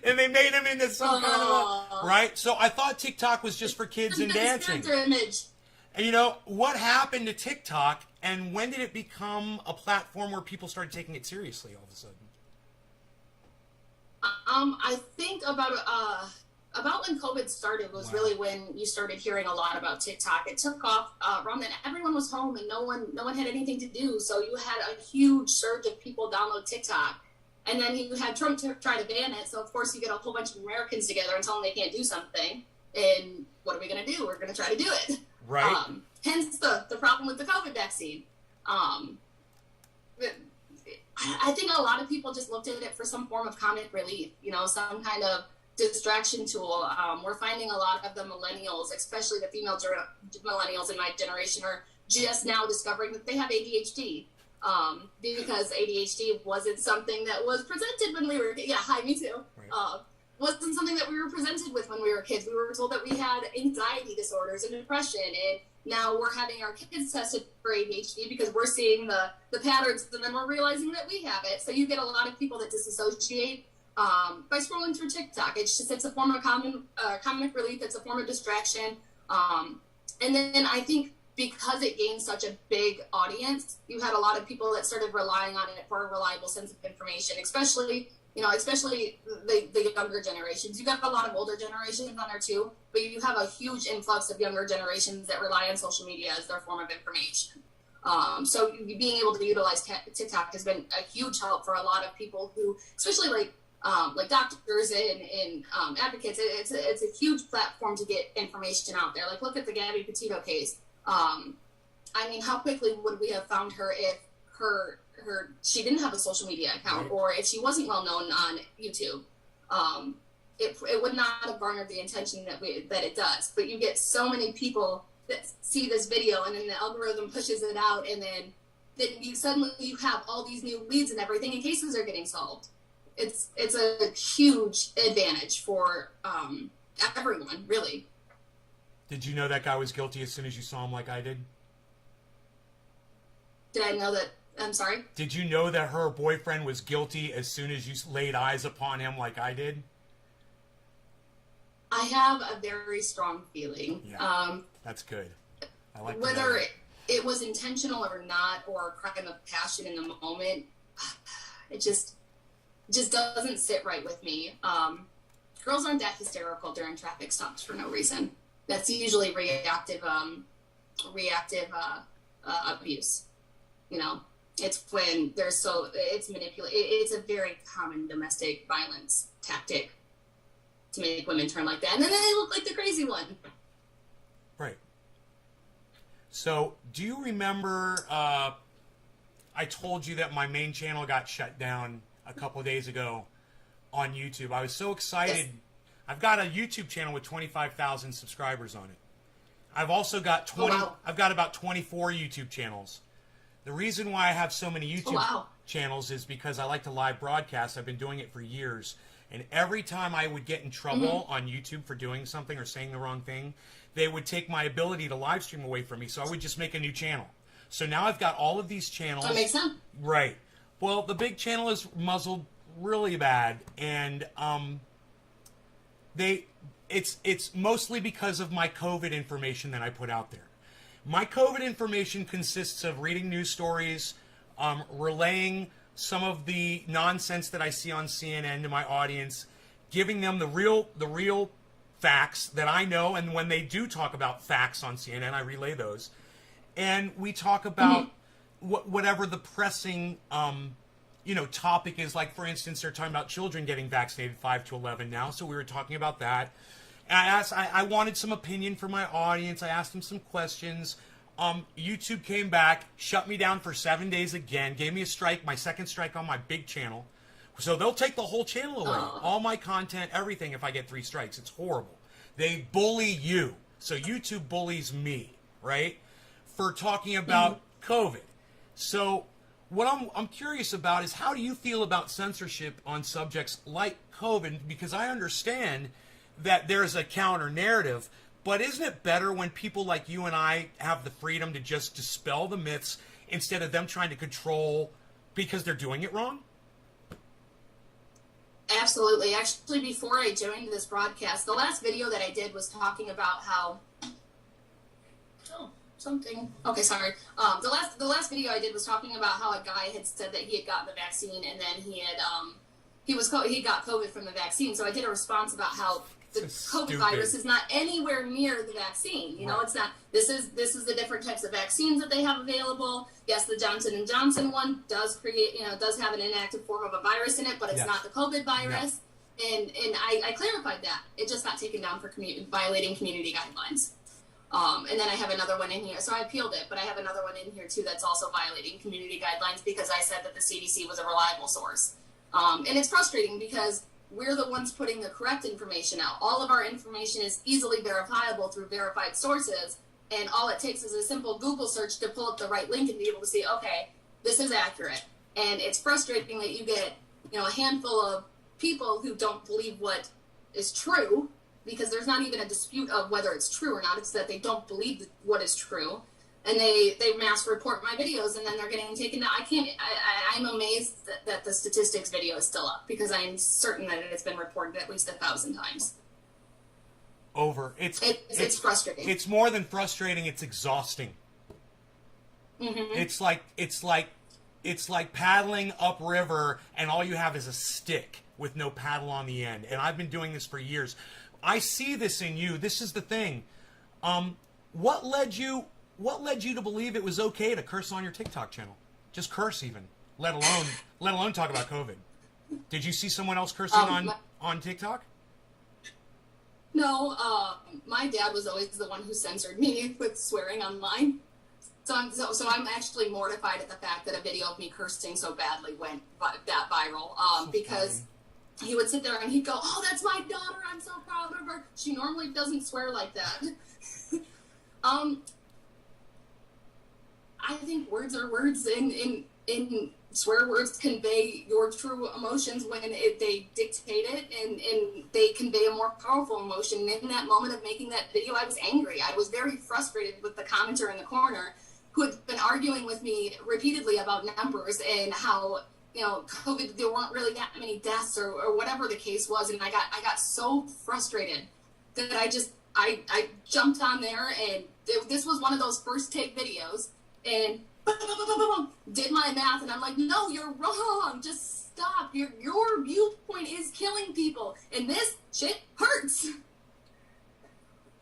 And they made him into some kind of a, right? So I thought TikTok was just for kids and dancing. Character image. And you know, what happened to TikTok, and when did it become a platform where people started taking it seriously all of a sudden? I think about when COVID started was really when you started hearing a lot about TikTok. It took off around then. Everyone was home and no one had anything to do, so you had a huge surge of people download TikTok. And then you had Trump try to ban it, so of course you get a whole bunch of Americans together and tell them they can't do something. And what are we going to do? We're going to try to do it. Right. Hence the problem with the COVID vaccine. I think a lot of people just looked at it for some form of comic relief, you know, some kind of distraction tool. We're finding a lot of the millennials, especially the female millennials in my generation, are just now discovering that they have ADHD. Because ADHD wasn't something that was presented when we were, hi, me too. Right. Wasn't something that we were presented with when we were kids. We were told that we had anxiety disorders and depression, and now we're having our kids tested for ADHD because we're seeing the patterns, and then we're realizing that we have it. So you get a lot of people that disassociate by scrolling through TikTok. It's a form of comic relief. It's a form of distraction. And then I think because it gained such a big audience, you had a lot of people that started relying on it for a reliable sense of information, especially the younger generations. You got a lot of older generations on there too, but you have a huge influx of younger generations that rely on social media as their form of information. So being able to utilize TikTok has been a huge help for a lot of people who, especially like doctors and advocates. It's a huge platform to get information out there. Like, look at the Gabby Petito case. I mean, how quickly would we have found her if she didn't have a social media account, or if she wasn't well known on YouTube? It would not have garnered the attention that it does. But you get so many people that see this video, and then the algorithm pushes it out, and then you have all these new leads and everything, and cases are getting solved. It's a huge advantage for everyone, really. Did you know that guy was guilty as soon as you saw him, like I did? Did I know that? I'm sorry? Did you know that her boyfriend was guilty as soon as you laid eyes upon him, like I did? I have a very strong feling. Yeah, that's good. I like whether it was intentional or not, or a crime of passion in the moment. It just doesn't sit right with me. Girls aren't that hysterical during traffic stops for no reason. That's usually reactive abuse. You know, it's when it's manipulated. It's a very common domestic violence tactic to make women turn like that, and then they look like the crazy one. Right. So, do you remember? I told you that my main channel got shut down a couple of days ago on YouTube. I was so excited. Yes. I've got a YouTube channel with 25,000 subscribers on it. I've also got 20. Oh, wow. I've got about 24 YouTube channels. The reason why I have so many YouTube channels is because I like to live broadcast. I've been doing it for years. And every time I would get in trouble on YouTube for doing something or saying the wrong thing, they would take my ability to live stream away from me. So I would just make a new channel. So now I've got all of these channels. That makes sense. Right. Well, the big channel is muzzled really bad, and it's mostly because of my COVID information that I put out there. My COVID information consists of reading news stories, relaying some of the nonsense that I see on CNN to my audience, giving them the real facts that I know, and when they do talk about facts on CNN, I relay those. And we talk about whatever the pressing topic is. Like, for instance, they're talking about children getting vaccinated 5 to 11 now, so we were talking about that. And I wanted some opinion from my audience. I asked them some questions. YouTube came back, shut me down for 7 days again, gave me a strike, my second strike on my big channel. So they'll take the whole channel away. All my content, everything, if I get 3 strikes. It's horrible. They bully you. So YouTube bullies me, right? For talking about COVID. So what I'm curious about is, how do you feel about censorship on subjects like COVID? Because I understand that there's a counter narrative, but isn't it better when people like you and I have the freedom to just dispel the myths instead of them trying to control because they're doing it wrong? Absolutely. Actually, before I joined this broadcast, the last video that I did was talking about how. Oh, something. Okay, sorry. The last video I did was talking about how a guy had said that he had gotten the vaccine and then he got COVID from the vaccine. So I did a response about how the COVID virus is not anywhere near the vaccine. You know, it's not. This is the different types of vaccines that they have available. Yes, the Johnson & Johnson one does does have an inactive form of a virus in it, but it's not the COVID virus. No. And I clarified that. It just got taken down for violating community guidelines. And then I have another one in here. So I appealed it, but I have another one in here too that's also violating community guidelines because I said that the CDC was a reliable source. And it's frustrating because we're the ones putting the correct information out. All of our information is easily verifiable through verified sources, and all it takes is a simple Google search to pull up the right link and be able to see, okay, this is accurate. And it's frustrating that you get, a handful of people who don't believe what is true, because there's not even a dispute of whether it's true or not. It's that they don't believe what is true. And they mass report my videos, and then they're getting taken down. I'm amazed that the statistics video is still up, because I'm certain that it has been reported at least 1,000 times. Over. It's frustrating. It's more than frustrating. It's exhausting. Mm-hmm. It's like paddling upriver, and all you have is a stick with no paddle on the end. And I've been doing this for years. I see this in you. This is the thing. What led you to believe it was okay to curse on your TikTok channel? Just curse, even, let alone talk about COVID. Did you see someone else cursing on TikTok? No, my dad was always the one who censored me with swearing online. So I'm actually mortified at the fact that a video of me cursing so badly went that viral. Because he would sit there and he'd go, "Oh, that's my daughter. I'm so proud of her. She normally doesn't swear like that." I think words are words, and swear words convey your true emotions when they dictate it, and they convey a more powerful emotion. And in that moment of making that video, I was angry. I was very frustrated with the commenter in the corner who had been arguing with me repeatedly about numbers and how, COVID, there weren't really that many deaths or whatever the case was. And I got so frustrated that I jumped on there, and this was one of those first take videos, and did my math, and I'm like, no, you're wrong. Just stop. Your viewpoint is killing people, and this shit hurts.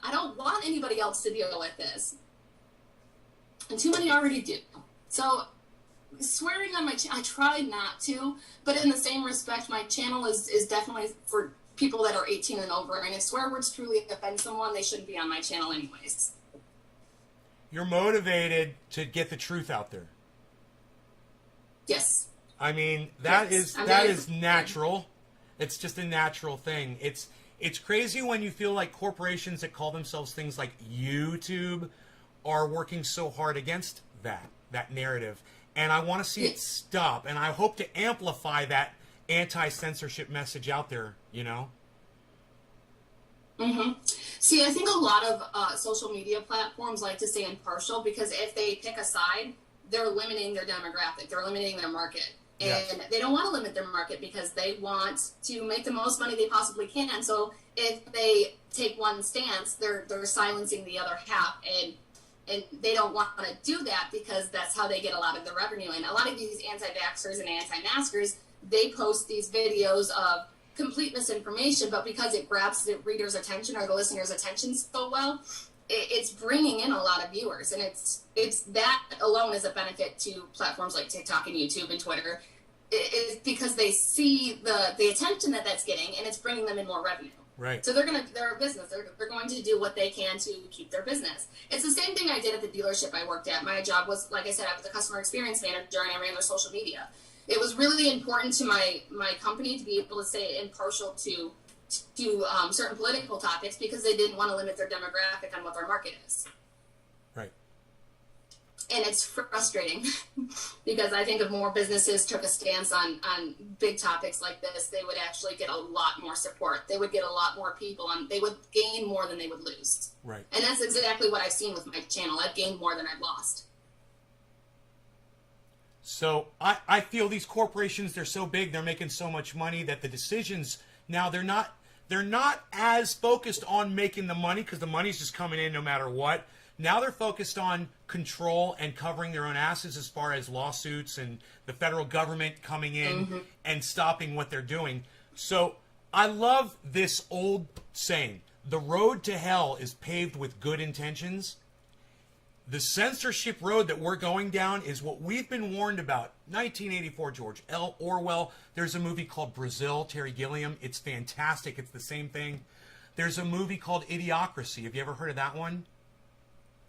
I don't want anybody else to deal with this, and too many already do. So swearing on my channel, I try not to, but in the same respect, my channel is definitely for people that are 18 and over, and if swear words truly offend someone, they shouldn't be on my channel anyways. You're motivated to get the truth out there. Yes. I mean, that is natural. It's just a natural thing. It's crazy when you feel like corporations that call themselves things like YouTube are working so hard against that narrative. And I want to see it stop. And I hope to amplify that anti-censorship message out there, Mm-hmm. See, I think a lot of social media platforms like to stay impartial, because if they pick a side, they're limiting their demographic, they're limiting their market. And they don't want to limit their market because they want to make the most money they possibly can. So if they take one stance, they're silencing the other half, and they don't want to do that because that's how they get a lot of the revenue. And a lot of these anti-vaxxers and anti-maskers, they post these videos of complete misinformation, but because it grabs the reader's attention or the listener's attention so well, it's bringing in a lot of viewers, and it's that alone is a benefit to platforms like TikTok and YouTube and Twitter. It's because they see the attention that's getting, and it's bringing them in more revenue. Right. So they're a business. They're going to do what they can to keep their business. It's the same thing I did at the dealership I worked at. My job was, like I said, I was a customer experience manager, and I ran their social media. It was really important to my company to be able to stay impartial to certain political topics, because they didn't want to limit their demographic on what their market is. Right. And it's frustrating because I think if more businesses took a stance on big topics like this, they would actually get a lot more support. They would get a lot more people on. They would gain more than they would lose. Right. And that's exactly what I've seen with my channel. I've gained more than I've lost. So I feel these corporations, they're so big, they're making so much money that the decisions now they're not as focused on making the money because the money's just coming in no matter what. Now they're focused on control and covering their own asses as far as lawsuits and the federal government coming in and stopping what they're doing. So I love this old saying, the road to hell is paved with good intentions. The censorship road that we're going down is what we've been warned about. 1984, George L. Orwell. There's a movie called Brazil, Terry Gilliam. It's fantastic. It's the same thing. There's a movie called Idiocracy. Have you ever heard of that one?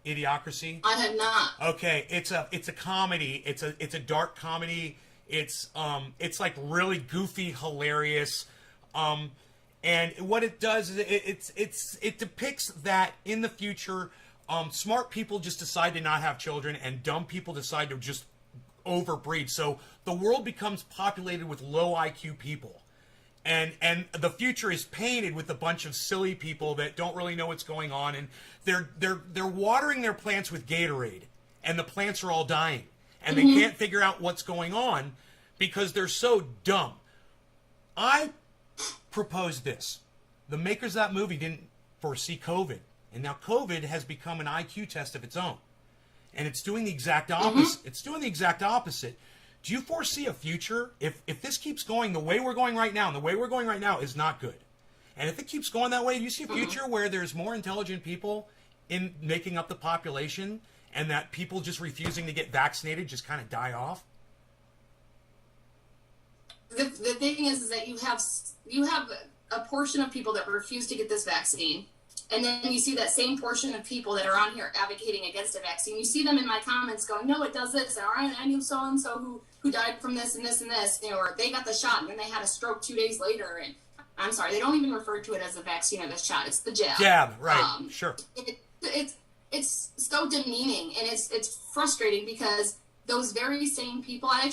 Idiocracy? I have not. Okay, it's a comedy. It's a dark comedy. It's like really goofy, hilarious. And what it does is it depicts that in the future, smart people just decide to not have children, and dumb people decide to just overbreed. So the world becomes populated with low IQ people, and the future is painted with a bunch of silly people that don't really know what's going on, and they're watering their plants with Gatorade, and the plants are all dying, and they can't figure out what's going on because they're so dumb. I propose this: the makers of that movie didn't foresee COVID. And now COVID has become an IQ test of its own. And it's doing the exact opposite. It's doing the exact opposite. Do you foresee a future? If this keeps going the way we're going right now, and the way we're going right now is not good. And if it keeps going that way, do you see a future where there's more intelligent people in making up the population and that people just refusing to get vaccinated just kind of die off? The thing is that you have a portion of people that refuse to get this vaccine. And then you see that same portion of people that are on here advocating against a vaccine. You see them in my comments going, no, it does this. Or I knew so-and-so who died from this and this and this. You know, or they got the shot and then they had a stroke 2 days later. And I'm sorry, they don't even refer to it as a vaccine or the shot. It's the jab. Jab, right, sure. It's so demeaning, and it's frustrating because those very same people, I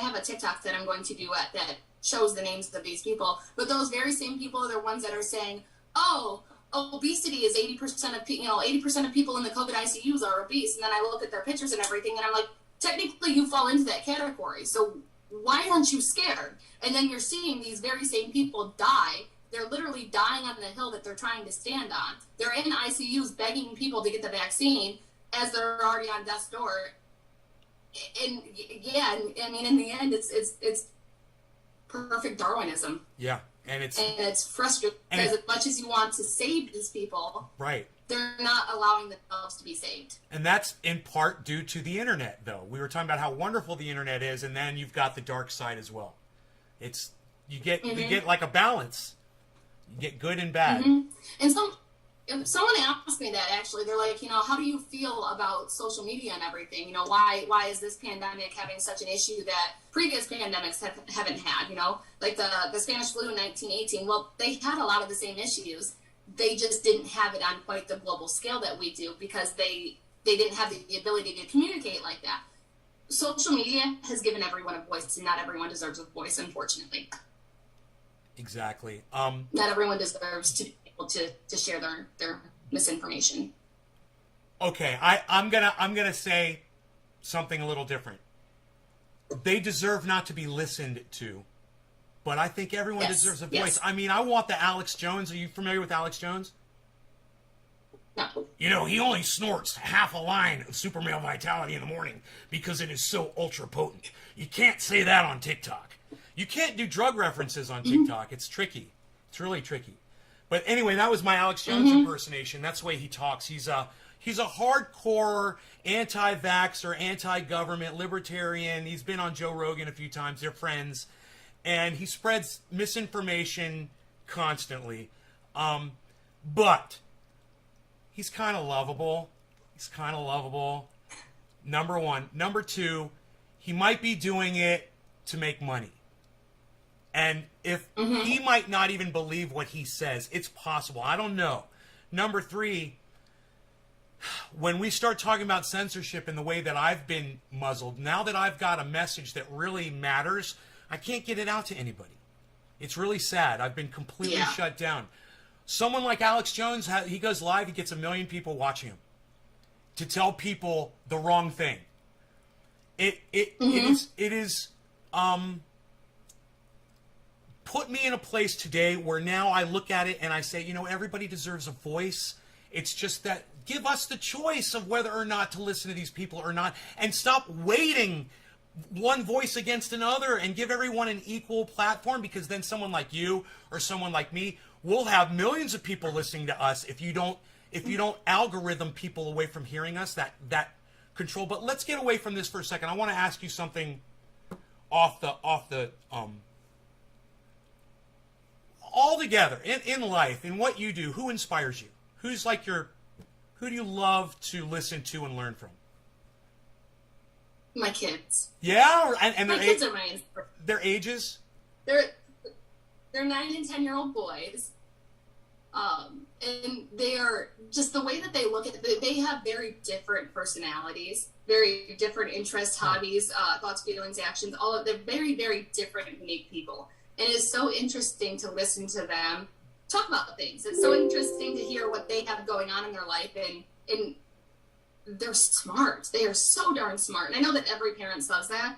have a TikTok that I'm going to do that shows the names of these people. But those very same people are the ones that are saying, oh, obesity is 80% of 80% of people in the COVID ICUs are obese. And then I look at their pictures and everything, and I'm like, technically you fall into that category. So why aren't you scared? And then you're seeing these very same people die. They're literally dying on the hill that they're trying to stand on. They're in ICUs begging people to get the vaccine as they're already on death's door. And yeah, I mean, in the end, it's perfect Darwinism. Yeah. And it's frustrating because as much as you want to save these people, right, they're not allowing themselves to be saved. And that's in part due to the internet, though. We were talking about how wonderful the internet is, and then you've got the dark side as well. You get like a balance. You get good and bad. And someone asked me that actually. They're like, how do you feel about social media and everything? Why is this pandemic having such an issue that previous pandemics haven't had? Like the Spanish flu in 1918. Well, they had a lot of the same issues. They just didn't have it on quite the global scale that we do because they didn't have the ability to communicate like that. Social media has given everyone a voice, and not everyone deserves a voice, unfortunately. Exactly. Not everyone deserves to be able to share their misinformation. Okay, I'm gonna say something a little different. They deserve not to be listened to, but I think everyone deserves a voice. Yes. I mean, I want the Alex Jones. Are you familiar with Alex Jones? No. He only snorts half a line of super male vitality in the morning because it is so ultra potent. You can't say that on TikTok. You can't do drug references on TikTok. It's tricky. It's really tricky. But anyway, that was my Alex Jones impersonation. That's the way he talks. He's a hardcore anti-vaxxer, anti-government, libertarian. He's been on Joe Rogan a few times. They're friends. And he spreads misinformation constantly. But he's kind of lovable. Number one. Number two, he might be doing it to make money. And if he might not even believe what he says, it's possible. I don't know. Number three, when we start talking about censorship in the way that I've been muzzled, now that I've got a message that really matters, I can't get it out to anybody. It's really sad. I've been completely shut down. Someone like Alex Jones, he goes live, he gets 1 million people watching him to tell people the wrong thing. It is put me in a place today where now I look at it and I say, you know, everybody deserves a voice. It's just that give us the choice of whether or not to listen to these people or not, and stop weighting one voice against another, and give everyone an equal platform, because then someone like you or someone like me will have millions of people listening to us if you don't algorithm people away from hearing us, that control. But let's get away from this for a second. I want to ask you something off the all together in life, in what you do. Who inspires you? Who do you love to listen to and learn from? My kids. Yeah, and my kids are my inspiration. Their ages? They're 9 and 10-year-old boys. And they are just the way that they look at it. They have very different personalities, very different interests, hobbies, thoughts, feelings, actions. They're very, very different and unique people. And it is so interesting to listen to them talk about things. It's so interesting to hear what they have going on in their life, and they're smart. They are so darn smart. And I know that every parent says that,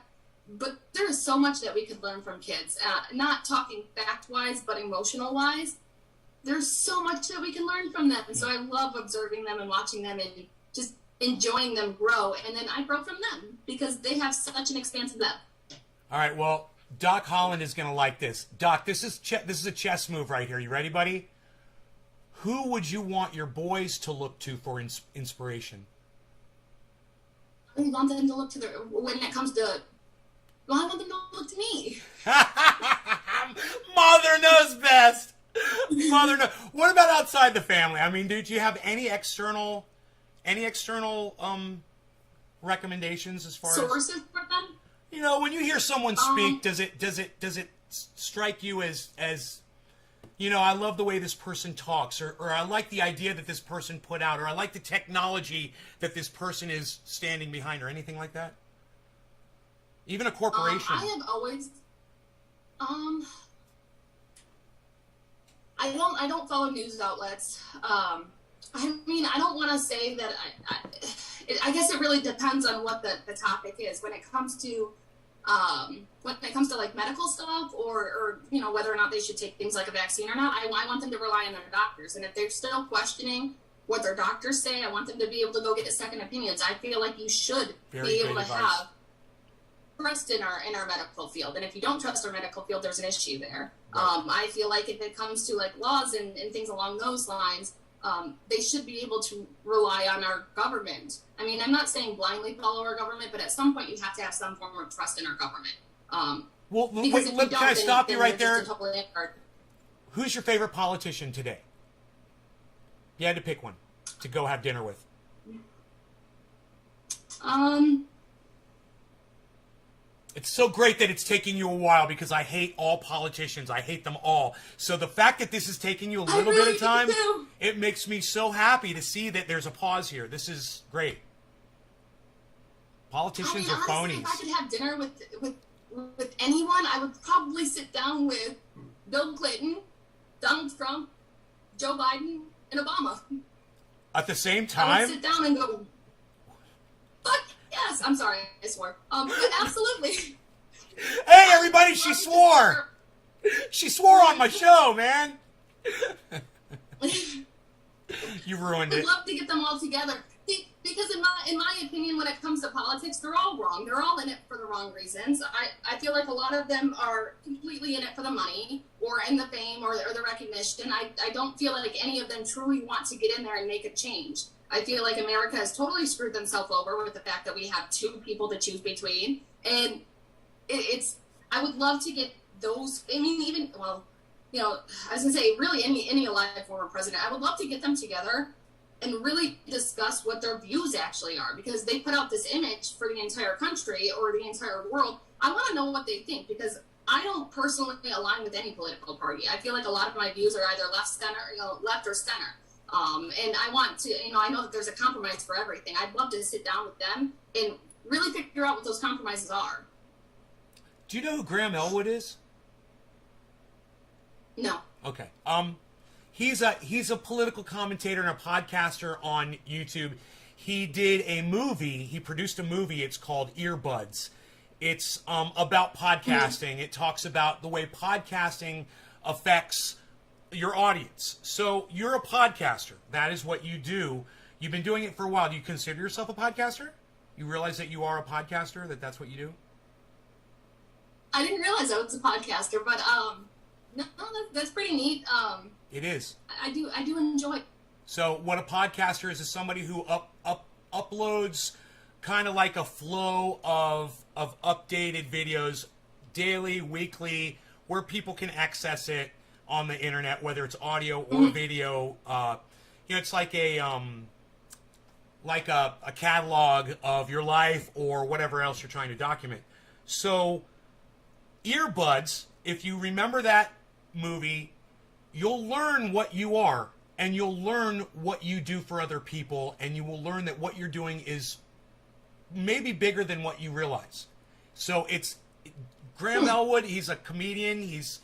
but there is so much that we could learn from kids. Not talking fact-wise, but emotional-wise. There's so much that we can learn from them. And so I love observing them and watching them and just enjoying them grow. And then I grow from them because they have such an expansive depth. All right, well, Doc Holland is going to like this. Doc, this is a chess move right here. You ready, buddy? Who would you want your boys to look to for inspiration? I want them to look to when it comes to, well, I want them to look to me. Mother knows best. Mother knows. What about outside the family? I mean, did you have any external recommendations as far sources for them? You know, when you hear someone speak, does it strike you as you know, I love the way this person talks, or I like the idea that this person put out, or I like the technology that this person is standing behind, or anything like that? Even a corporation. I have always, I don't follow news outlets. I mean, I don't want to say that I guess it really depends on what the topic is. When it comes to like medical stuff, or you know, whether or not they should take things like a vaccine or not, I want them to rely on their doctors. And if they're still questioning what their doctors say, I want them to be able to go get second opinions. I feel like you should be able to have trust in our medical field. And if you don't trust our medical field, there's an issue there. Right. I feel like if it comes to like laws and things along those lines, they should be able to rely on our government. I mean, I'm not saying blindly follow our government, but at some point you have to have some form of trust in our government. Well, wait, can I stop you right there? Who's your favorite politician today? You had to pick one to go have dinner with. It's so great that it's taking you a while, because I hate all politicians. I hate them all. So the fact that this is taking you a little bit of time, it makes me so happy to see that there's a pause here. This is great. Politicians are phonies. If I could have dinner with anyone, I would probably sit down with Bill Clinton, Donald Trump, Joe Biden, and Obama. At the same time? I would sit down and go, fuck yes. I'm sorry, I swore. But absolutely. Hey, everybody, she swore. She swore on my show, man. You ruined it. I'd love to get them all together. Because in my opinion, when it comes to politics, they're all wrong. They're all in it for the wrong reasons. I feel like a lot of them are completely in it for the money, or in the fame, or the recognition. I don't feel like any of them truly want to get in there and make a change. I feel like America has totally screwed themselves over with the fact that we have two people to choose between. And I would love to get those, I mean, even, well, you know, I was going to say, really any alive former president, I would love to get them together and really discuss what their views actually are, because they put out this image for the entire country or the entire world. I want to know what they think, because I don't personally align with any political party. I feel like a lot of my views are either left or center. And I want to, you know, I know that there's a compromise for everything. I'd love to sit down with them and really figure out what those compromises are. Do you know who Graham Elwood is? No. Okay. He's a political commentator and a podcaster on YouTube. he did a movie. He produced a movie. It's called Earbuds. It's about podcasting. It talks about the way podcasting affects your audience. So you're a podcaster. That is what you do. You've been doing it for a while. Do you consider yourself a podcaster? You realize that you are a podcaster, that that's what you do? I didn't realize I was a podcaster, but no, that's pretty neat. It is. I do enjoy it. So what a podcaster is somebody who uploads kind of like a flow of updated videos daily, weekly, where people can access it on the internet, whether it's audio or video. It's like a catalog of your life or whatever else you're trying to document. So Earbuds, if you remember that movie, you'll learn what you are, and you'll learn what you do for other people, and you will learn that what you're doing is maybe bigger than what you realize. So it's Graham Elwood. He's a comedian. He's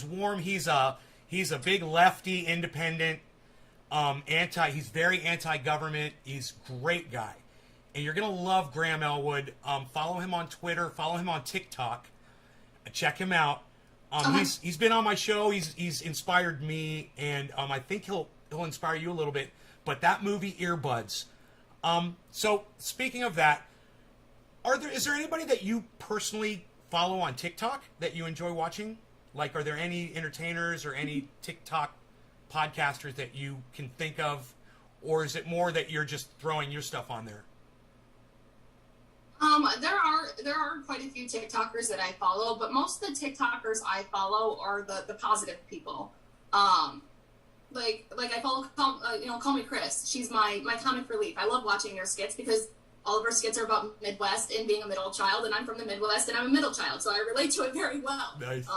warm. He's a big lefty, independent, he's very anti-government. He's a great guy, and you're gonna love Graham Elwood. Follow him on Twitter. Follow him on TikTok. Check him out. He's been on my show. He's inspired me, and I think he'll inspire you a little bit. But that movie, Earbuds. So speaking of that, is there anybody that you personally follow on TikTok that you enjoy watching? Like, are there any entertainers or any TikTok podcasters that you can think of, or is it more that you're just throwing your stuff on there? There are quite a few TikTokers that I follow, but most of the TikTokers I follow are the positive people. Like I follow, Call Me Chris. She's my comic relief. I love watching her skits because all of her skits are about Midwest and being a middle child, and I'm from the Midwest and I'm a middle child, so I relate to it very well. Nice.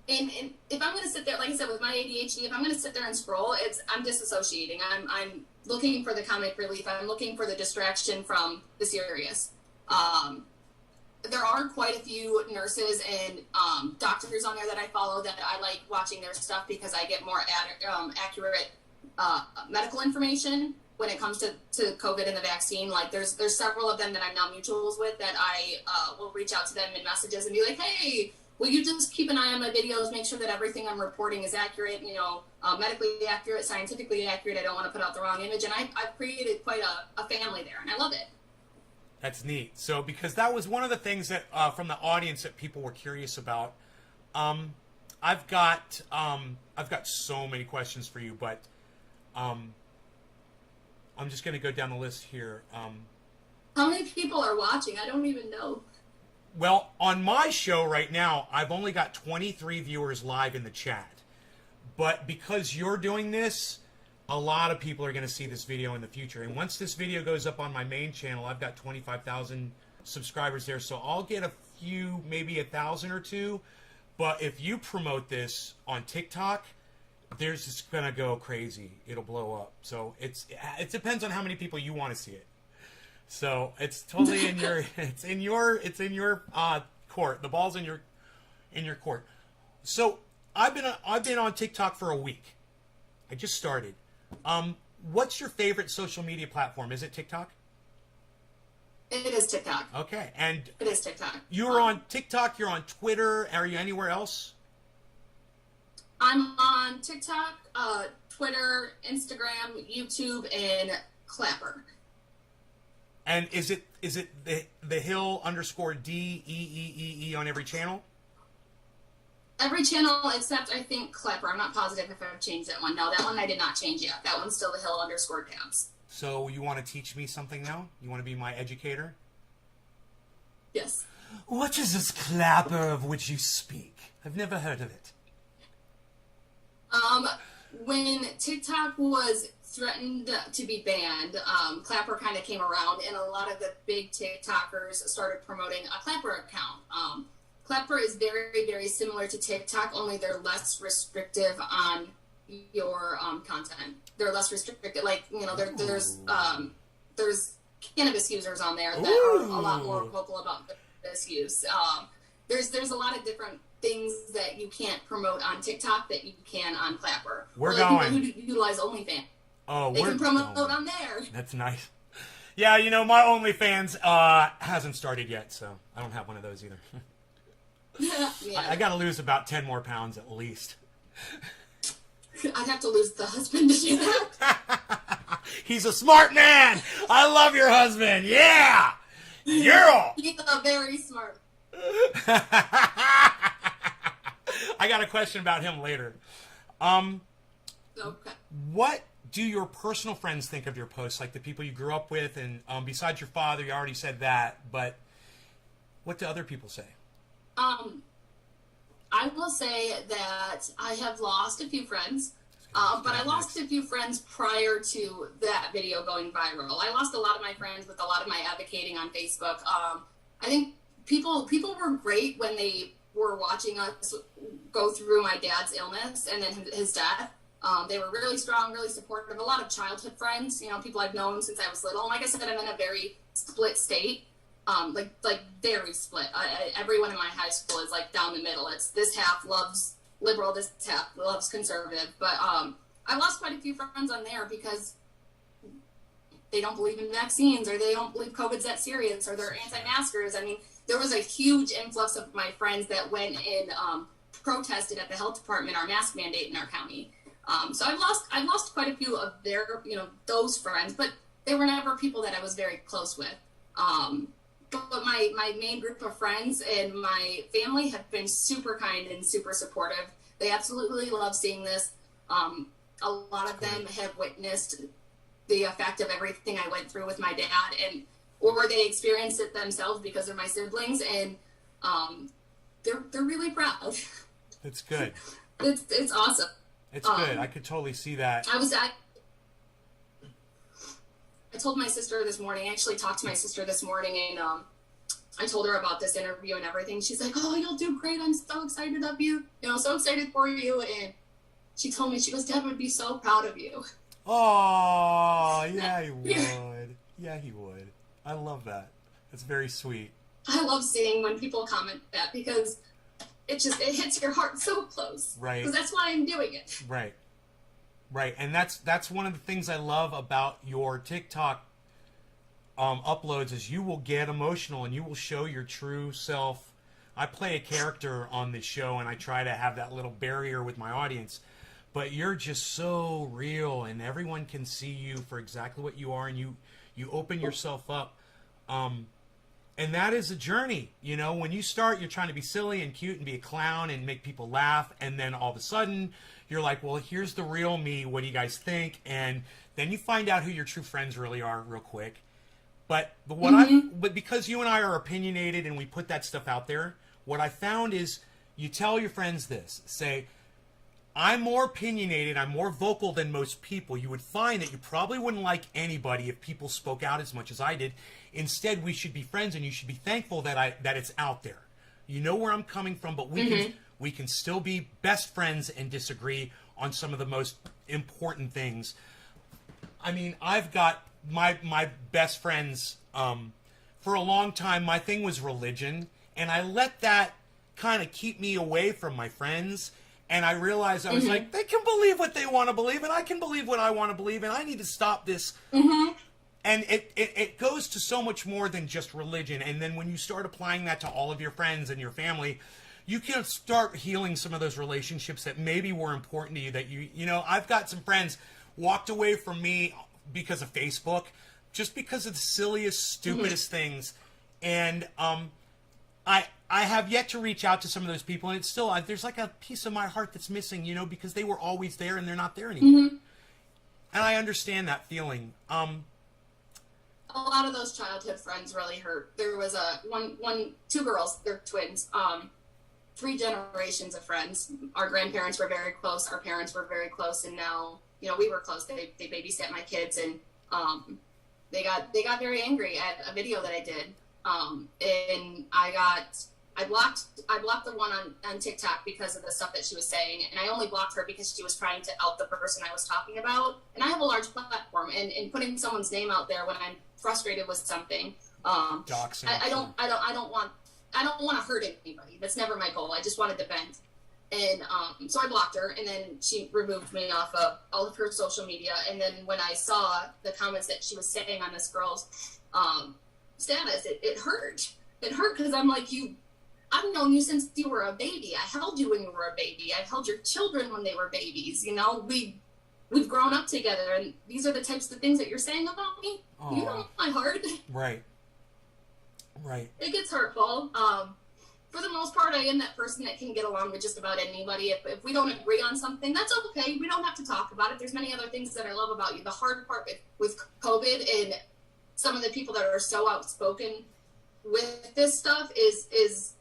And if I'm going to sit there, like I said, with my ADHD, if I'm going to sit there and scroll, I'm disassociating. I'm looking for the comic relief. I'm looking for the distraction from the serious. There are quite a few nurses and doctors on there that I follow that I like watching their stuff because I get more accurate medical information when it comes to COVID and the vaccine. Like there's several of them that I'm now mutuals with that I will reach out to them in messages and be like, hey, will you just keep an eye on my videos, make sure that everything I'm reporting is accurate, medically accurate, scientifically accurate. I don't want to put out the wrong image. And I've created quite a family there, and I love it. That's neat. So, because that was one of the things that from the audience that people were curious about. I've got so many questions for you, but I'm just going to go down the list here. How many people are watching? I don't even know. Well, on my show right now, I've only got 23 viewers live in the chat. But because you're doing this, a lot of people are going to see this video in the future. And once this video goes up on my main channel, I've got 25,000 subscribers there. So I'll get a few, maybe 1,000 or two. But if you promote this on TikTok, there's just going to go crazy. It'll blow up. So it depends on how many people you want to see it. So it's totally in your court. The ball's in your court. So I've been on TikTok for a week. I just started. What's your favorite social media platform? Is it TikTok? It is TikTok. Okay, and it is TikTok. You're on TikTok. You're on Twitter. Are you anywhere else? I'm on TikTok, Twitter, Instagram, YouTube, and Clapper. And is it the Hill _DEEEE on every channel? Every channel except I think Clapper. I'm not positive if I've changed that one. No, that one I did not change yet. That one's still the Hill _Cabs. So you want to teach me something now? You want to be my educator? Yes. What is this Clapper of which you speak? I've never heard of it. When TikTok was threatened to be banned, Clapper kind of came around, and a lot of the big TikTokers started promoting a Clapper account. Clapper is very, very similar to TikTok, only they're less restrictive on your content. They're less restricted. Like, there's cannabis users on there that are a lot more vocal about this use. There's a lot of different things that you can't promote on TikTok that you can on Clapper. We're like going. people who utilize OnlyFans. Oh, they can promote on there. That's nice. Yeah, you know, my OnlyFans hasn't started yet, so I don't have one of those either. Yeah. I got to lose about 10 more pounds at least. I'd have to lose the husband to do that. He's a smart man. I love your husband. Yeah. Girl. He's very smart. I got a question about him later. Okay. What do your personal friends think of your posts? Like the people you grew up with, and besides your father, you already said that, but what do other people say? I will say that I have lost a few friends, but I lost a few friends prior to that video going viral. I lost a lot of my friends with a lot of my advocating on Facebook. I think people were great when they were watching us go through my dad's illness and then his death. They were really strong, really supportive. A lot of childhood friends, you know, people I've known since I was little. And like I said, I'm in a very split state. Like very split. Everyone in my high school is like down the middle. It's this half loves liberal, this half loves conservative. But I lost quite a few friends on there because they don't believe in vaccines, or they don't believe COVID's that serious, or they're anti-maskers. I mean, there was a huge influx of my friends that went and protested at the health department our mask mandate in our county. So I've lost quite a few of their, you know, those friends, but they were never people that I was very close with. But my main group of friends and my family have been super kind and super supportive. They absolutely love seeing this. A lot of them have witnessed the effect of everything I went through with my dad, or they experienced it themselves because of my siblings, and they're really proud. It's good. It's awesome. It's good. I could totally see that. I told my sister this morning, I actually talked to my sister this morning, and I told her about this interview and everything. She's like, oh, you'll do great. I'm so excited of you. You know, so excited for you. And she told me, she goes, Dad would be so proud of you. Oh, yeah, he would. Yeah, he would. I love that. That's very sweet. I love seeing when people comment that because it hits your heart so close. Right. Because that's why I'm doing it. Right. Right, and that's one of the things I love about your TikTok uploads is you will get emotional and you will show your true self. I play a character on this show and I try to have that little barrier with my audience, but you're just so real and everyone can see you for exactly what you are, and you open yourself up. And that is a journey. You know, when you start, you're trying to be silly and cute and be a clown and make people laugh. And then all of a sudden, you're like, well, here's the real me. What do you guys think? And then you find out who your true friends really are real quick. But because you and I are opinionated and we put that stuff out there, what I found is you tell your friends this. Say, I'm more opinionated, I'm more vocal than most people. You would find that you probably wouldn't like anybody if people spoke out as much as I did. Instead, we should be friends, and you should be thankful that it's out there. You know where I'm coming from, but we can still be best friends and disagree on some of the most important things. I mean, I've got my best friends. For a long time, my thing was religion, and I let that kind of keep me away from my friends. And I realized I was like, they can believe what they want to believe, and I can believe what I want to believe, and I need to stop this. And it goes to so much more than just religion. And then when you start applying that to all of your friends and your family, you can start healing some of those relationships that maybe were important to you. That you know, I've got some friends walked away from me because of Facebook, just because of the silliest, stupidest things. And I have yet to reach out to some of those people, and it's still, there's like a piece of my heart that's missing, you know, because they were always there and they're not there anymore. And I understand that feeling. A lot of those childhood friends really hurt. There was two girls, they're twins, 3 generations of friends. Our grandparents were very close, our parents were very close, and now, you know, we were close. They babysat my kids, and they got very angry at a video that I did. And I blocked the one on TikTok because of the stuff that she was saying, and I only blocked her because she was trying to out the person I was talking about. And I have a large platform, and putting someone's name out there when I'm frustrated with something, Doxing. I don't want to hurt anybody. That's never my goal. I just wanted to vent. And so I blocked her, and then she removed me off of all of her social media. And then when I saw the comments that she was saying on this girl's status, it hurt. It hurt because I'm like, I've known you since you were a baby. I held you when you were a baby. I held your children when they were babies. You know, we've grown up together, and these are the types of things that you're saying about me. Aww. You know my heart. Right. Right. It gets hurtful. For the most part, I am that person that can get along with just about anybody. If we don't agree on something, that's okay. We don't have to talk about it. There's many other things that I love about you. The hard part with COVID and some of the people that are so outspoken with this stuff is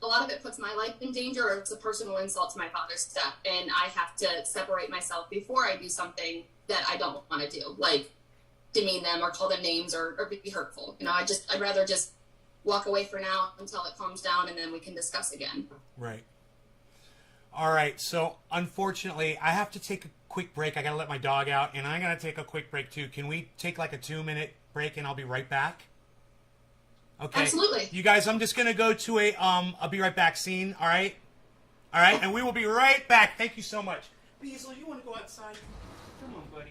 a lot of it puts my life in danger, or it's a personal insult to my father's stuff. And I have to separate myself before I do something that I don't want to do, like demean them or call them names or be hurtful. You know, I'd rather just walk away for now until it calms down, and then we can discuss again. Right. All right. So, unfortunately, I have to take a quick break. I got to let my dog out, and I'm going to take a quick break, too. Can we take like a 2-minute break, and I'll be right back? Okay. Absolutely. You guys, I'm just going to go to a I'll be right back scene, all right? All right, and we will be right back. Thank you so much. Beazle, you want to go outside? Come on, buddy.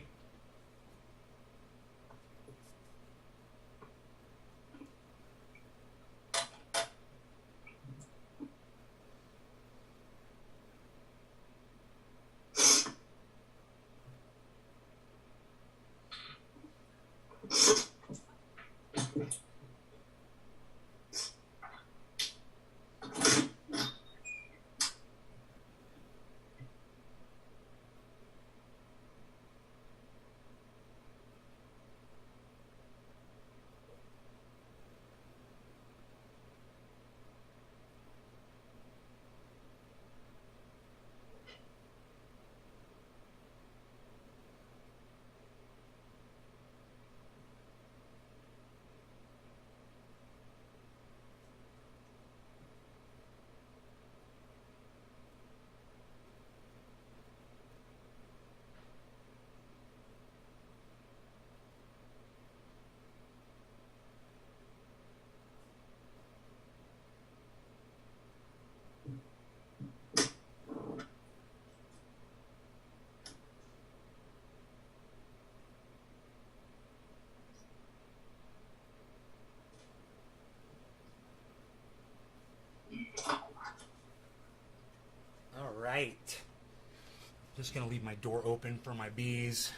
All right. Just going to leave my door open for my bees.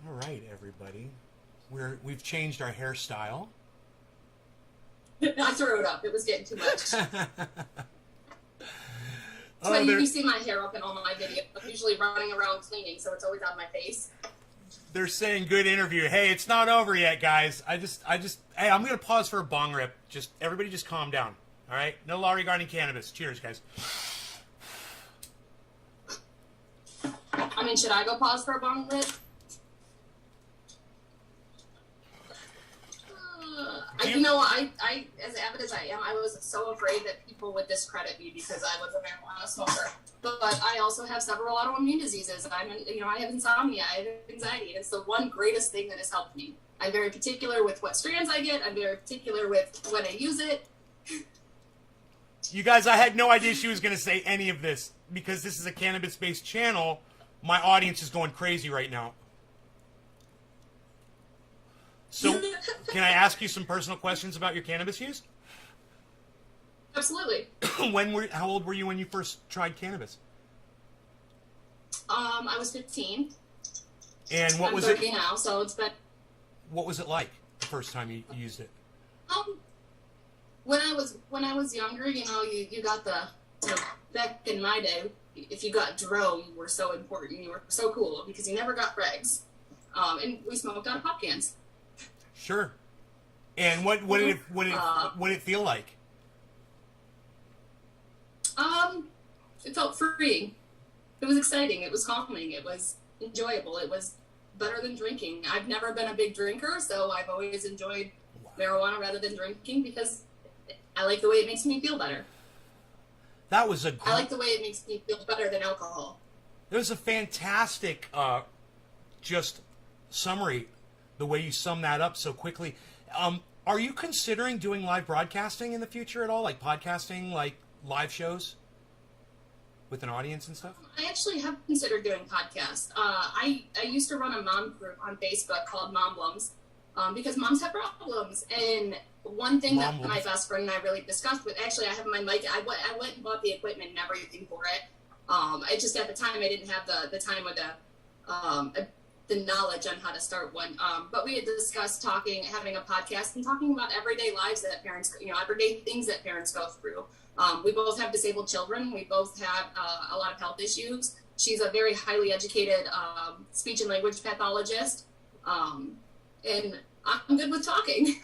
All right, everybody. We've changed our hairstyle. I threw it up. It was getting too much. So you see my hair up in all my videos. I'm usually running around cleaning, so it's always on my face. They're saying good interview. Hey, it's not over yet, guys. Hey, I'm going to pause for a bong rip. Everybody just calm down. All right? No law regarding cannabis. Cheers, guys. I mean, should I go pause for a bong rip? I, as avid as I am, I was so afraid that people would discredit me because I was a marijuana smoker. But I also have several autoimmune diseases. I have insomnia, I have anxiety. It's the one greatest thing that has helped me. I'm very particular with what strands I get. I'm very particular with when I use it. You guys, I had no idea she was going to say any of this because this is a cannabis-based channel. My audience is going crazy right now. So, can I ask you some personal questions about your cannabis use? Absolutely. How old were you when you first tried cannabis? I was 15. And what was I'm it? 30 now, so it's been. What was it like the first time you used it? When I was younger, you got back in my day, if you got dro, you were so important. You were so cool because you never got regs. And we smoked out of pop cans. Sure. And what did it feel like? It felt freeing. It was exciting. It was calming. It was enjoyable. It was better than drinking. I've never been a big drinker, so I've always enjoyed marijuana rather than drinking because I like the way it makes me feel better. I like the way it makes me feel better than alcohol. It was a fantastic just summary, the way you sum that up so quickly. Are you considering doing live broadcasting in the future at all? Like podcasting, like live shows with an audience and stuff? I actually have considered doing podcasts. I used to run a mom group on Facebook called Momblums, because moms have problems. And one thing that my best friend and I really discussed with, actually, I have my mic. I went and bought the equipment and everything for it. I just, at the time, I didn't have the time or the knowledge on how to start one. But we had discussed having a podcast and talking about everyday lives that parents, everyday things that parents go through. We both have disabled children. We both have a lot of health issues. She's a very highly educated speech and language pathologist. And I'm good with talking.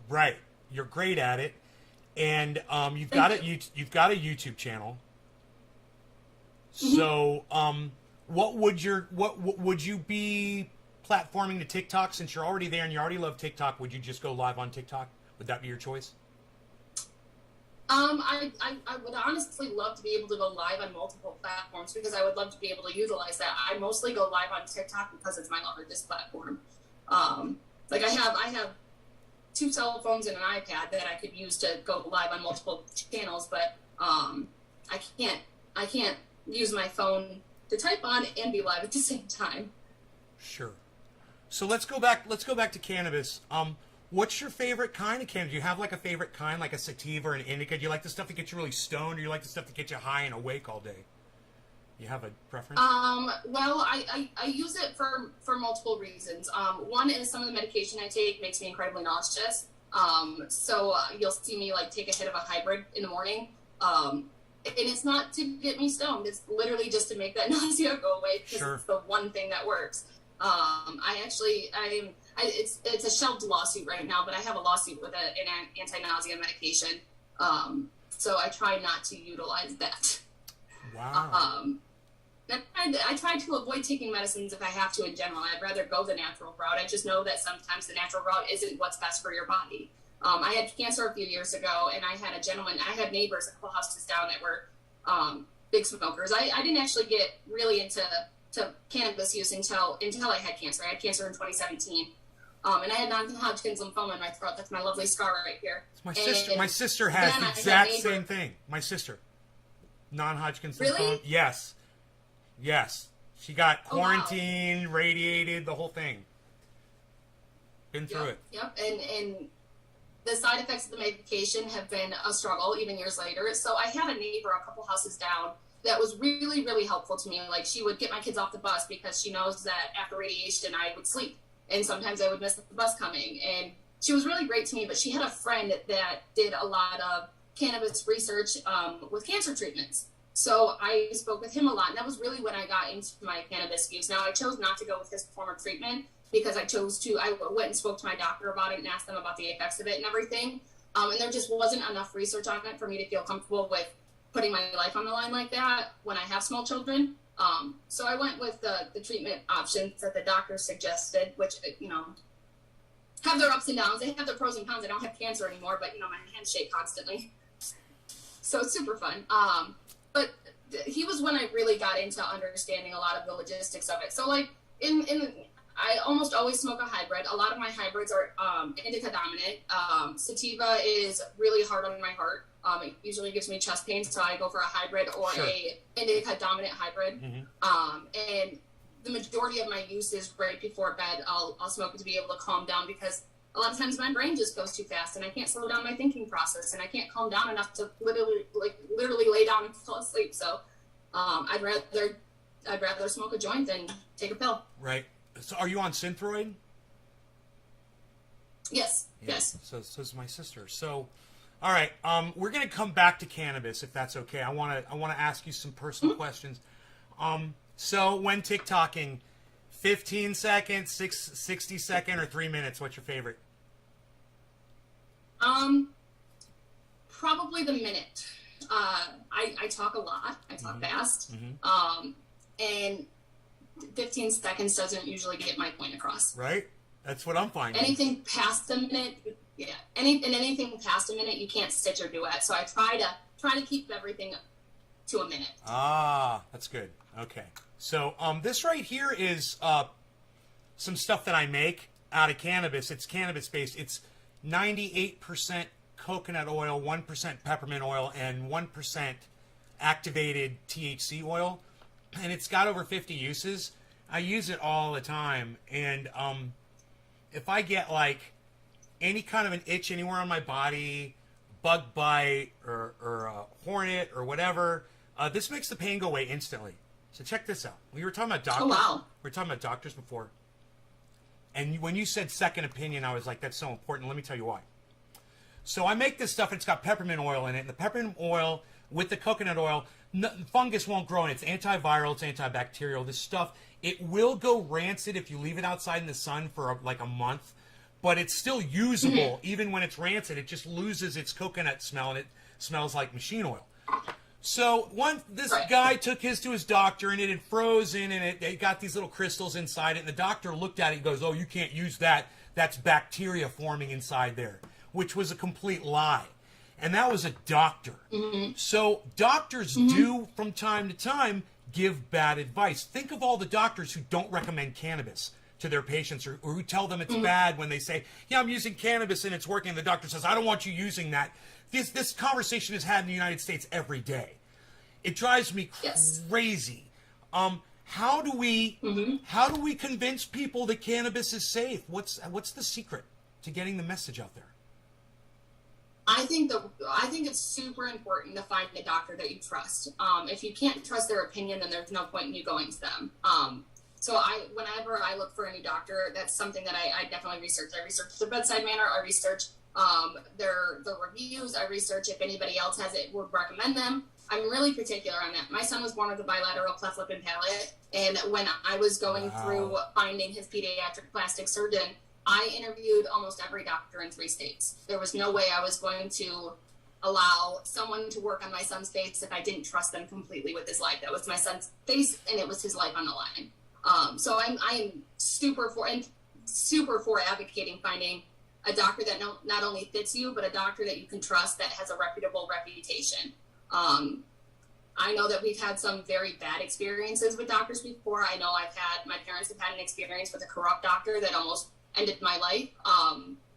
Right. You're great at it. And you've got a YouTube channel. So, what would you be platforming to TikTok, since you're already there and you already love TikTok? Would you just go live on TikTok? Would that be your choice? I would honestly love to be able to go live on multiple platforms, because I would love to be able to utilize that. I mostly go live on TikTok because it's my largest platform. Like I have 2 cell phones and an iPad that I could use to go live on multiple channels, but I can't use my phone to type on and be live at the same time. Sure. So let's go back to cannabis. What's your favorite kind of cannabis? Do you have like a favorite kind, like a sativa or an indica? Do you like the stuff that gets you really stoned, or do you like the stuff that gets you high and awake all day? You have a preference? Well, I use it for multiple reasons. One is some of the medication I take makes me incredibly nauseous. So you'll see me like take a hit of a hybrid in the morning. And it's not to get me stoned. It's literally just to make that nausea go away, because Sure. It's the one thing that works. It's a shelved lawsuit right now, but I have a lawsuit with an anti-nausea medication. So I try not to utilize that. Wow. I try to avoid taking medicines if I have to in general. I'd rather go the natural route. I just know that sometimes the natural route isn't what's best for your body. I had cancer a few years ago, and I had neighbors a couple houses down that were big smokers. I didn't actually get really into cannabis use until I had cancer. I had cancer in 2017. And I had non-Hodgkin's lymphoma in my throat. That's my lovely scar right here. My sister has the exact same thing. My sister. Non-Hodgkin's lymphoma. Really? Yes. She got quarantined, radiated, the whole thing. Been through it. Yep. And the side effects of the medication have been a struggle even years later. So I had a neighbor a couple houses down that was really, really helpful to me. Like, she would get my kids off the bus because she knows that after radiation I would sleep. And sometimes I would miss the bus coming. And she was really great to me, but she had a friend that did a lot of cannabis research with cancer treatments. So I spoke with him a lot, and that was really when I got into my cannabis use. Now, I chose not to go with his form of treatment because I went and spoke to my doctor about it and asked them about the effects of it and everything. And there just wasn't enough research on it for me to feel comfortable with putting my life on the line like that when I have small children. So I went with the treatment options that the doctor suggested, which, have their ups and downs. They have their pros and cons. I don't have cancer anymore, but, my hands shake constantly. So it's super fun. But he was when I really got into understanding a lot of the logistics of it. So, like, I almost always smoke a hybrid. A lot of my hybrids are indica dominant. Sativa is really hard on my heart. It usually gives me chest pain, so I go for a hybrid or Sure. a indica dominant hybrid. Mm-hmm. And the majority of my use is right before bed. I'll smoke it to be able to calm down, because a lot of times my brain just goes too fast and I can't slow down my thinking process, and I can't calm down enough to literally lay down and fall asleep. So I'd rather smoke a joint than take a pill. Right. So are you on Synthroid? Yes. Yeah. Yes. So is my sister. So, all right. We're gonna come back to cannabis if that's okay. I wanna ask you some personal questions. So when TikToking, 15 seconds, 60 second, or 3 minutes? What's your favorite? Probably the minute. I talk a lot. I talk fast. Mm-hmm. And 15 seconds doesn't usually get my point across. Right. That's what I'm finding. Anything past a minute, anything past a minute, you can't stitch or duet. So I try to keep everything to a minute. Ah, that's good. Okay. So this right here is some stuff that I make out of cannabis. It's cannabis based. 98% coconut oil, 1% peppermint oil, and 1% activated THC oil. And it's got over 50 uses. I use it all the time. And if I get like any kind of an itch anywhere on my body, bug bite or a hornet or whatever, this makes the pain go away instantly. So check this out. We were talking about doctors. Oh, wow. We were talking about doctors before. And when you said second opinion, I was like, that's so important. Let me tell you why. So I make this stuff, and it's got peppermint oil in it. And the peppermint oil with the coconut oil, fungus won't grow in it. It's antiviral, it's antibacterial. This stuff, it will go rancid if you leave it outside in the sun for like a month. But it's still usable. Even when it's rancid, it just loses its coconut smell, and it smells like machine oil. So this guy took his to his doctor, and it had frozen, and it got these little crystals inside it. And the doctor looked at it and goes, "Oh, you can't use that. That's bacteria forming inside there," which was a complete lie. And that was a doctor. So doctors do, from time to time, give bad advice. Think of all the doctors who don't recommend cannabis to their patients, or who tell them it's bad when they say, "Yeah, I'm using cannabis and it's working." The doctor says, "I don't want you using that." This conversation is had in the United States every day. It drives me crazy. How do we convince people that cannabis is safe? What's the secret to getting the message out there? I think it's super important to find a doctor that you trust. If you can't trust their opinion, then there's no point in you going to them. So whenever I look for a new doctor, that's something that I definitely research. I research the bedside manner. I research their reviews. I research if anybody else has it, would recommend them. I'm really particular on that. My son was born with a bilateral cleft lip and palate, and when I was going through finding his pediatric plastic surgeon, I interviewed almost every doctor in 3 states. There was no way I was going to allow someone to work on my son's face if I didn't trust them completely with his life. That was my son's face, and it was his life on the line. So I'm super for advocating finding a doctor that not only fits you, but a doctor that you can trust that has a reputable reputation. I know that we've had some very bad experiences with doctors before. I know my parents have had an experience with a corrupt doctor that almost ended my life.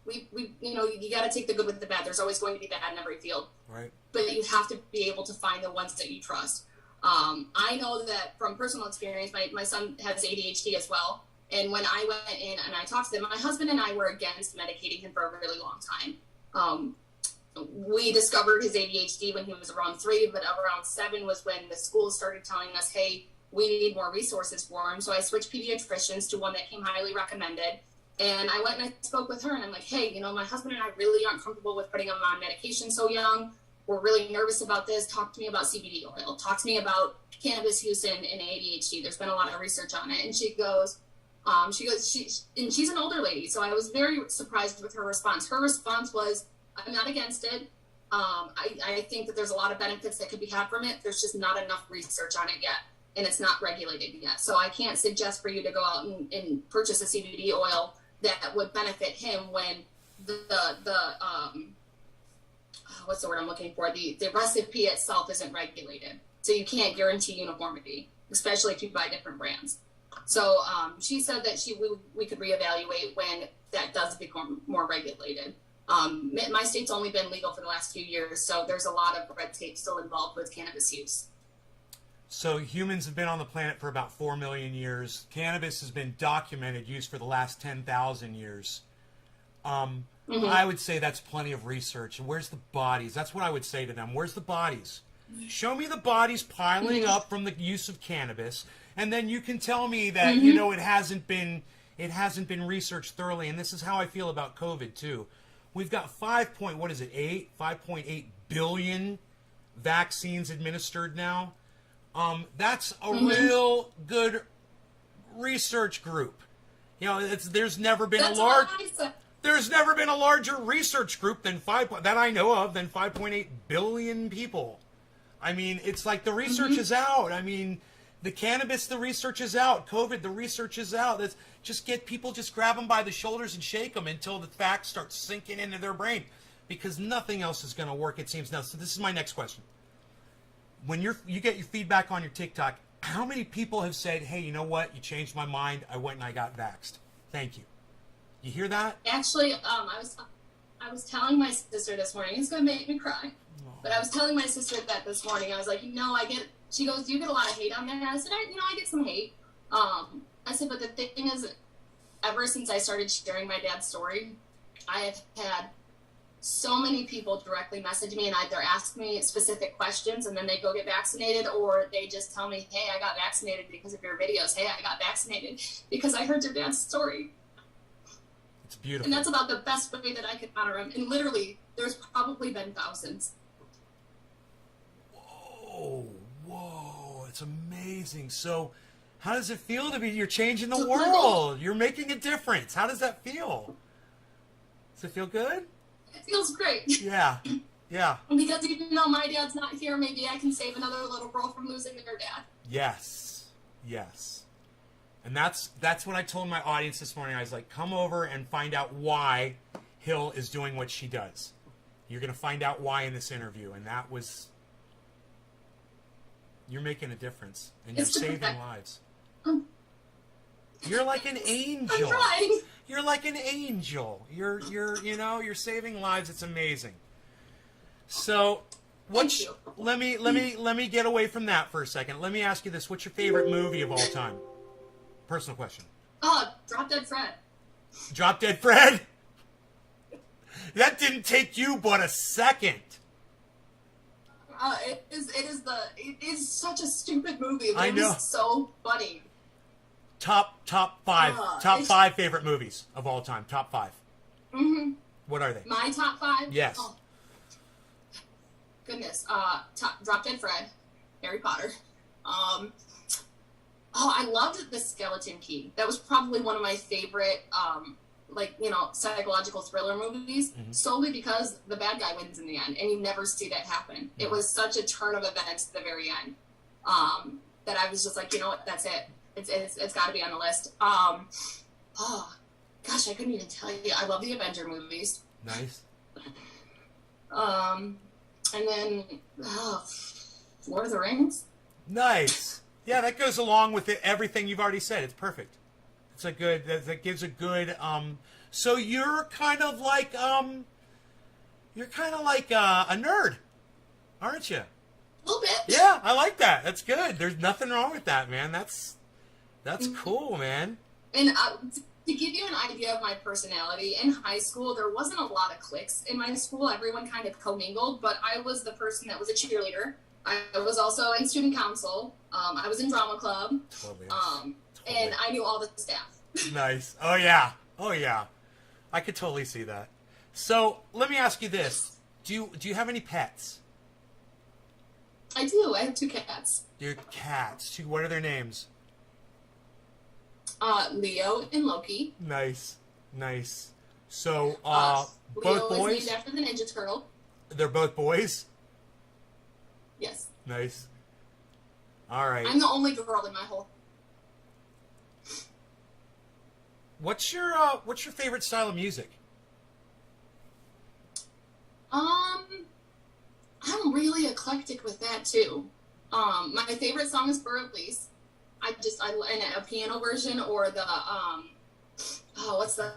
You got to take the good with the bad. There's always going to be bad in every field. Right. But you have to be able to find the ones that you trust. I know that from personal experience, my son has ADHD as well. And when I went in and I talked to them, my husband and I were against medicating him for a really long time. We discovered his ADHD when he was around 3, but around 7 was when the school started telling us, hey, we need more resources for him. So I switched pediatricians to one that came highly recommended. And I went and I spoke with her, and I'm like, hey, my husband and I really aren't comfortable with putting him on medication so young. We're really nervous about this. Talk to me about CBD oil. Talk to me about cannabis use in ADHD. There's been a lot of research on it. And she's an older lady. So I was very surprised with her response. Her response was, I'm not against it. I think that there's a lot of benefits that could be had from it. There's just not enough research on it yet. And it's not regulated yet. So I can't suggest for you to go out and purchase a CBD oil that would benefit him when the what's the word I'm looking for? The recipe itself isn't regulated. So you can't guarantee uniformity, especially if you buy different brands. So she said that we could reevaluate when that does become more regulated. My state's only been legal for the last few years, so there's a lot of red tape still involved with cannabis use. So humans have been on the planet for about 4 million years. Cannabis has been documented use for the last 10,000 years. I would say that's plenty of research. And where's the bodies? That's what I would say to them. Where's the bodies? Show me the bodies piling up from the use of cannabis, and then you can tell me that it hasn't been researched thoroughly. And this is how I feel about COVID too. We've got 5.8 billion vaccines administered now. That's a real good research group. There's never been a larger research group than that I know of than 5.8 billion people. I mean, it's like the research is out. I mean, the cannabis, the research is out. COVID, the research is out. Just grab them by the shoulders and shake them until the facts start sinking into their brain, because nothing else is going to work, it seems now. So this is my next question. When you get your feedback on your TikTok, how many people have said, hey, you know what? You changed my mind. I went and I got vaxxed. Thank you. You hear that? Actually, I was telling my sister this morning, it's going to make me cry, but I was telling my sister that this morning. I was like, she goes, do you get a lot of hate on there? I said, I get some hate. I said, but the thing is, ever since I started sharing my dad's story, I have had so many people directly message me and either ask me specific questions and then they go get vaccinated, or they just tell me, hey, I got vaccinated because of your videos. Hey, I got vaccinated because I heard your dad's story. It's beautiful. And that's about the best way that I could honor him. And literally, there's probably been thousands. Whoa, it's amazing. So how does it feel to be, you're changing the world? You're making a difference. How does that feel? Does it feel good? It feels great. Yeah. Because even though my dad's not here, maybe I can save another little girl from losing their dad. Yes. And that's what I told my audience this morning. I was like, come over and find out why Hill is doing what she does. You're going to find out why in this interview. And that was, you're making a difference. And you're saving lives. You're like an angel. I'm trying. You're like an angel. You're saving lives. It's amazing. So, let me get away from that for a second. Let me ask you this: what's your favorite movie of all time? Personal question. Drop Dead Fred. Drop Dead Fred. That didn't take you but a second. It is such a stupid movie. But I know. It is so funny. Top five. Top five favorite movies of all time. Top 5. Mm-hmm. What are they? My top 5? Yes. Oh. Goodness. Drop Dead Fred. Harry Potter. I loved The Skeleton Key. That was probably one of my favorite, psychological thriller movies, solely because the bad guy wins in the end, and you never see that happen. It was such a turn of events at the very end, that I was just like, you know what, that's it. It's got to be on the list. Gosh, I couldn't even tell you. I love the Avenger movies. Nice. And then Lord of the Rings. Nice. Yeah, that goes along with everything you've already said. It's perfect. It's a good. That gives a good. So you're kind of like a nerd, aren't you? A little bit. Yeah, I like that. That's good. There's nothing wrong with that, man. That's cool, man. And to give you an idea of my personality, in high school, there wasn't a lot of cliques in my school. Everyone kind of commingled, but I was the person that was a cheerleader. I was also in student council. I was in drama club. Totally. And I knew all the staff. Nice. Oh, yeah. I could totally see that. So let me ask you this. Do you have any pets? I do. I have 2 cats. Your cats. What are their names? Leo and Loki. Nice. So, Leo both boys? is named after the Ninja Turtle. They're both boys? Yes. Nice. All right. I'm the only girl in my whole... What's your favorite style of music? I'm really eclectic with that too. My favorite song is For Elise. I in a piano version or the what's the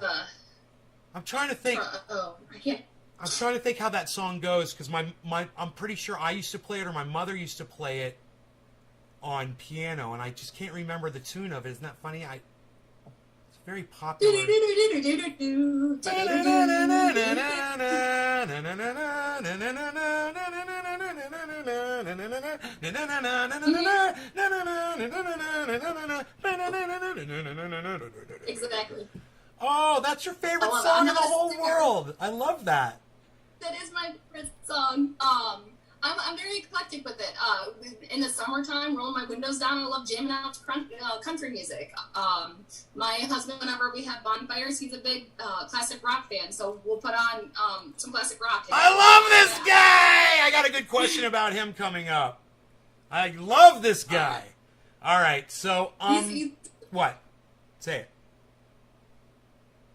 I'm trying to think. I can't. I'm trying to think how that song goes because I'm pretty sure I used to play it or my mother used to play it on piano and I just can't remember the tune of it. Isn't that funny? It's very popular. Exactly. Oh, that's your favorite song in the whole world. I love that. That is my favorite song. I'm very eclectic with it. In the summertime, rolling my windows down, I love jamming out to country music. My husband, whenever we have bonfires, he's a big classic rock fan, so we'll put on some classic rock. I love this guy! I got a good question about him coming up. I love this guy. All right, so, what? Say it.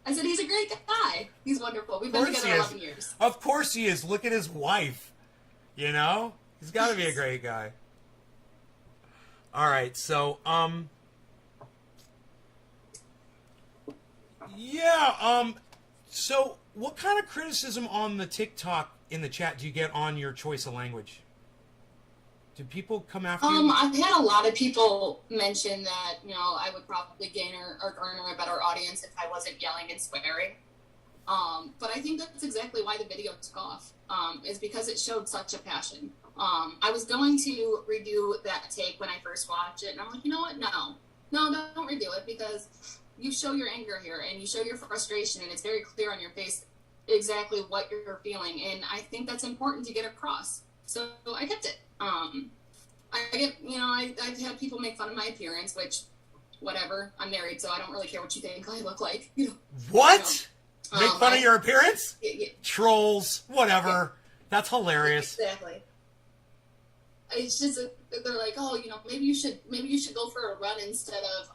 I said he's a great guy. He's wonderful. We've been together 11 years. Of course he is. Look at his wife. You know? He's got to be a great guy. All right, so, so What kind of criticism on the TikTok in the chat do you get on your choice of language? Do people come after you? I've had a lot of people mention that, you know, I would probably gain or garner a better audience if I wasn't yelling and swearing. But I think that's exactly why the video took off, is because it showed such a passion. I was going to redo that take when I first watched it, and I'm like, you know what? No, don't redo it, because you show your anger here and you show your frustration, and it's very clear on your face exactly what you're feeling, and I think that's important to get across. So I kept it. I've had people make fun of my appearance, which, whatever. I'm married, so I don't really care what you think I look like. You know, What? Make fun of your appearance? Yeah. Trolls, whatever. Yeah. That's hilarious. Exactly. It's just they're like, oh, you know, maybe you should go for a run instead of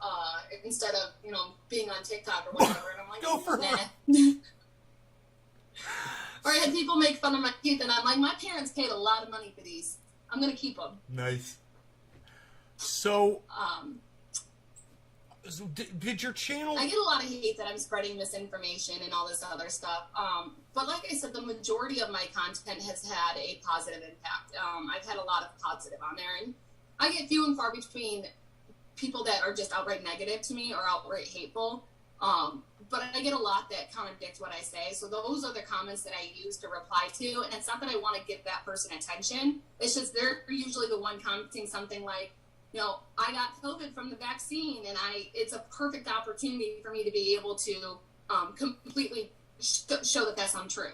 you know, being on TikTok or whatever. And I'm like, Go for a nah. run. Or I had people make fun of my teeth, and I'm like, my parents paid a lot of money for these. I'm gonna keep them. Nice. So, did your channel? I get a lot of hate that I'm spreading misinformation and all this other stuff. But like I said, the majority of my content has had a positive impact. I've had a lot of positive on there, and I get few and far between people that are just outright negative to me or outright hateful. But I get a lot that contradict what I say. So those are the comments that I use to reply to. And it's not that I want to give that person attention. It's just they're usually the one commenting something like, you know, I got COVID from the vaccine, and it's a perfect opportunity for me to be able to completely show that that's untrue.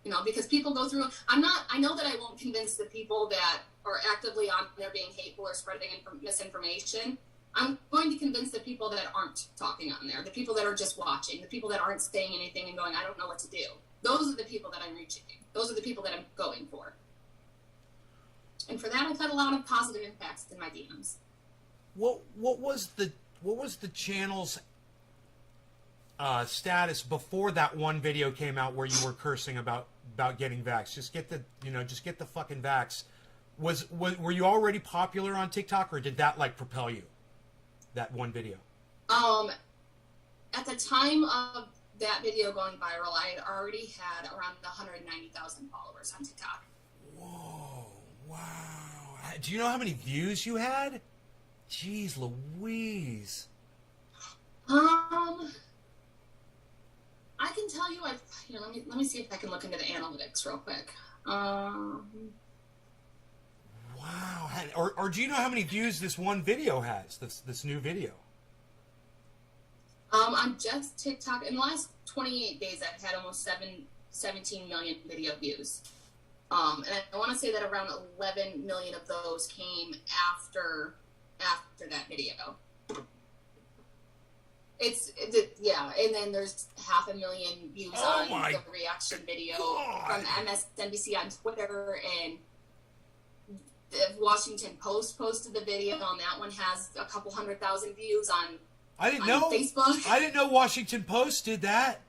You know, because people go through, I know that I won't convince the people that are actively on there being hateful or spreading misinformation. I'm going to convince the people that aren't talking on there, the people that are just watching, the people that aren't saying anything and going, I don't know what to do. Those are the people that I'm reaching. Those are the people that I'm going for. And for that, I've had a lot of positive impacts in my DMs. What was the channel's status before that one video came out where you were cursing about getting vaxxed? Just get the fucking vax. Were you already popular on TikTok, or did that like propel you? That one video? At the time of that video going viral, I had already had around 190,000 followers on TikTok. Whoa, wow. Do you know how many views you had? Jeez Louise. I can tell you, let me see if I can look into the analytics real quick. Wow. Or do you know how many views this one video has? This new video. On just TikTok, in the last 28 days, I've had almost 17 million video views. And I want to say that around 11 million of those came after that video. And then there's 500,000 views on the reaction video from MSNBC on Twitter, and the Washington Post posted the video, and that one has a couple 100,000 views on Facebook. I didn't know Washington Post did that.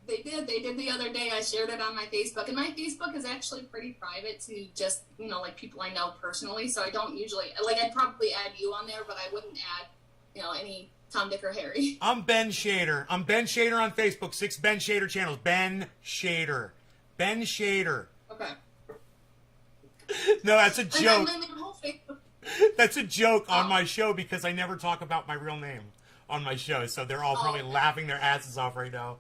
They did the other day. I shared it on my Facebook, and my Facebook is actually pretty private to just, you know, like people I know personally, so I don't usually, like, I'd probably add you on there, but I wouldn't add, you know, any Tom, Dick, or Harry. I'm Ben Shader. I'm Ben Shader on Facebook. 6 Ben Shader channels. Ben Shader. Ben Shader. Okay. No, that's a joke. And then my whole Facebook. That's a joke on my show because I never talk about my real name on my show, so they're all probably laughing their asses off right now.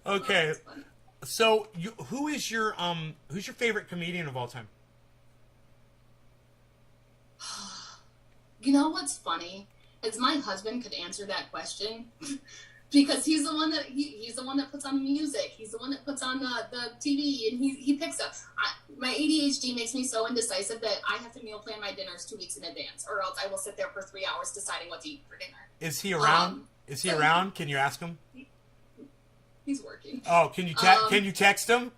Okay. So, who's your favorite comedian of all time? You know what's funny is my husband could answer that question because he's the one that he's the one that puts on the music. He's the one that puts on the TV, and he picks up. My ADHD makes me so indecisive that I have to meal plan my dinners 2 weeks in advance, or else I will sit there for 3 hours deciding what to eat for dinner. Is he around? Is he around? Can you ask him? He's working. Oh, can you text him?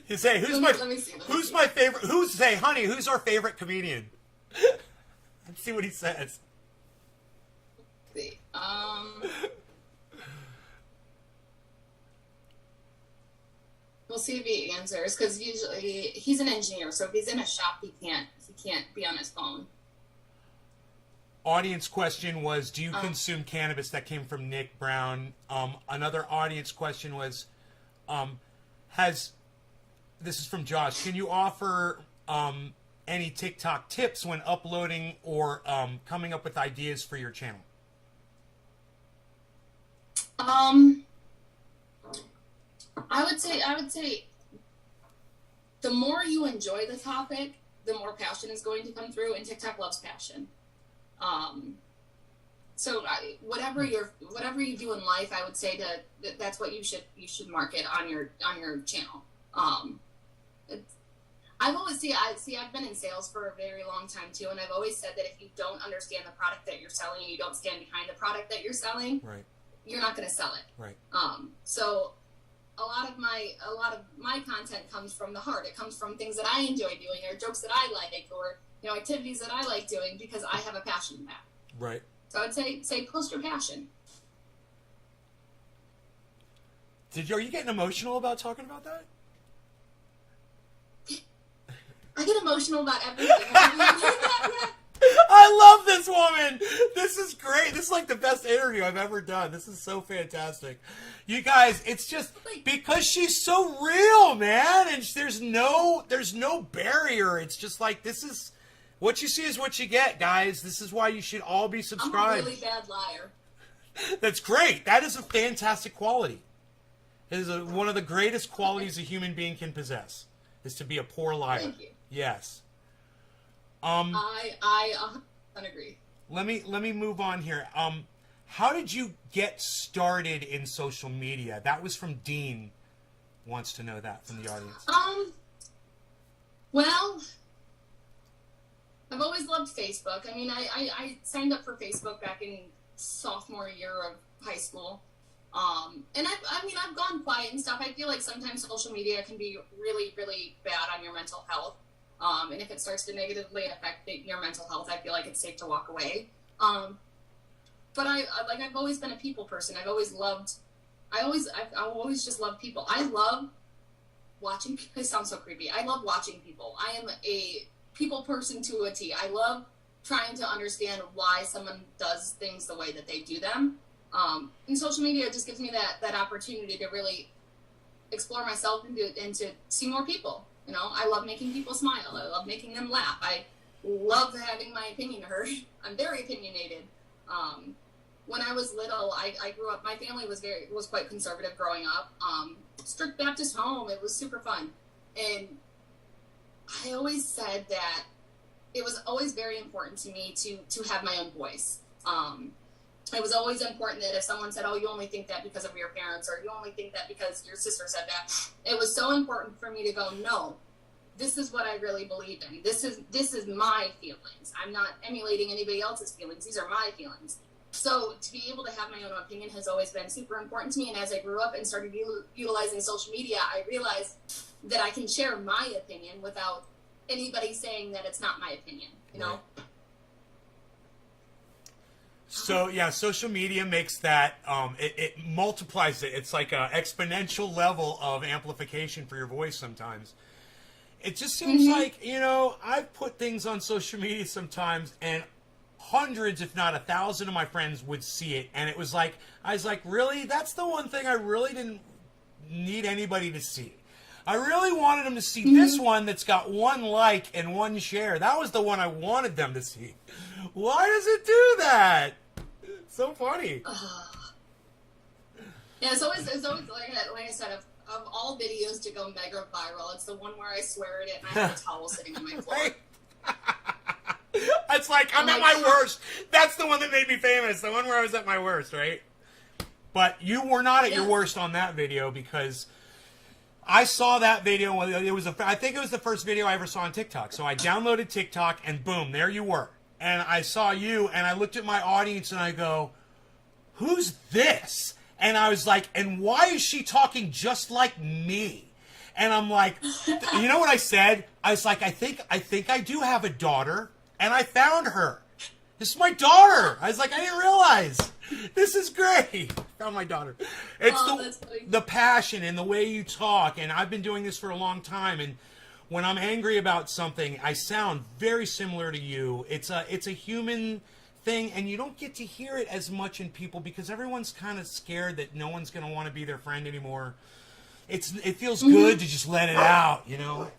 You say, who's my favorite? Say, honey, who's our favorite comedian? Let's see what he says. Let's see. We'll see if he answers, because usually he's an engineer, so if he's in a shop, he can't be on his phone. audience question was, do you consume cannabis? That came from Nick Brown. Another audience question was, this is from Josh, can you offer any TikTok tips when uploading or coming up with ideas for your channel? I would say the more you enjoy the topic, the more passion is going to come through, and TikTok loves passion. So whatever you do in life, I would say that's what you should market on your channel. I've been in sales for a very long time too, and I've always said that if you don't understand the product that you're selling and you don't stand behind the product that you're selling, right, you're not going to sell it. Right. So a lot of my content comes from the heart. It comes from things that I enjoy doing, or jokes that I like, or activities that I like doing because I have a passion in that. Right. So I'd say post your passion. Are you getting emotional about talking about that? I get emotional about everything. I love this woman. This is great. This is like the best interview I've ever done. This is so fantastic. You guys, it's just because she's so real, man. And there's no barrier. It's just like, this is what you see is what you get, guys. This is why you should all be subscribed. I'm a really bad liar. That's great. That is a fantastic quality. It is one of the greatest qualities a human being can possess, is to be a poor liar. Thank you. Yes. I 100% agree. Let me move on here. How did you get started in social media? That was from Dean. Wants to know that from the audience. Well, I've always loved Facebook. I mean, I signed up for Facebook back in sophomore year of high school. And I've gone quiet and stuff. I feel like sometimes social media can be really, really bad on your mental health. And if it starts to negatively affect your mental health, I feel like it's safe to walk away. But I've always been a people person. I've always just loved people. I love watching people. It sounds so creepy. I love watching people. I am a people person to a T. I love trying to understand why someone does things the way that they do them. And social media just gives me that opportunity to really explore myself and to see more people. I love making people smile. I love making them laugh. I love having my opinion heard. I'm very opinionated. When I was little, I grew up, my family was quite conservative growing up. Strict Baptist home. It was super fun. And I always said that it was always very important to me to have my own voice. It was always important that if someone said, oh, you only think that because of your parents, or you only think that because your sister said that, it was so important for me to go, no, this is what I really believe in. This is my feelings. I'm not emulating anybody else's feelings. These are my feelings. So to be able to have my own opinion has always been super important to me. And as I grew up and started utilizing social media, I realized that I can share my opinion without anybody saying that it's not my opinion, Right. So yeah, social media makes that, it multiplies it. It's like an exponential level of amplification for your voice sometimes. It just seems like, I've put things on social media sometimes and hundreds, if not 1,000 of my friends would see it. And I was like, really? That's the one thing I really didn't need anybody to see. I really wanted them to see this one that's got 1 like and 1 share. That was the one I wanted them to see. Why does it do that? It's so funny. Yeah, it's always like I said, of all videos to go mega viral, it's the one where I swear at it and I have a towel sitting on my floor. Right? It's like, I'm at my worst. That's the one that made me famous. The one where I was at my worst, right? But you were not at your worst on that video, because I saw that video. I think it was the first video I ever saw on TikTok. So I downloaded TikTok and boom, there you were. And I saw you and I looked at my audience and I go, who's this? And I was like, and why is she talking just like me? And I'm like, you know what I said? I was like, I think I do have a daughter, and I found her. This is my daughter. I was like, I didn't realize. This is great. Found my daughter. It's the passion and the way you talk, and I've been doing this for a long time, and when I'm angry about something, I sound very similar to you. It's a human thing, and you don't get to hear it as much in people because everyone's kind of scared that no one's going to want to be their friend anymore. It feels good to just let it out, you know.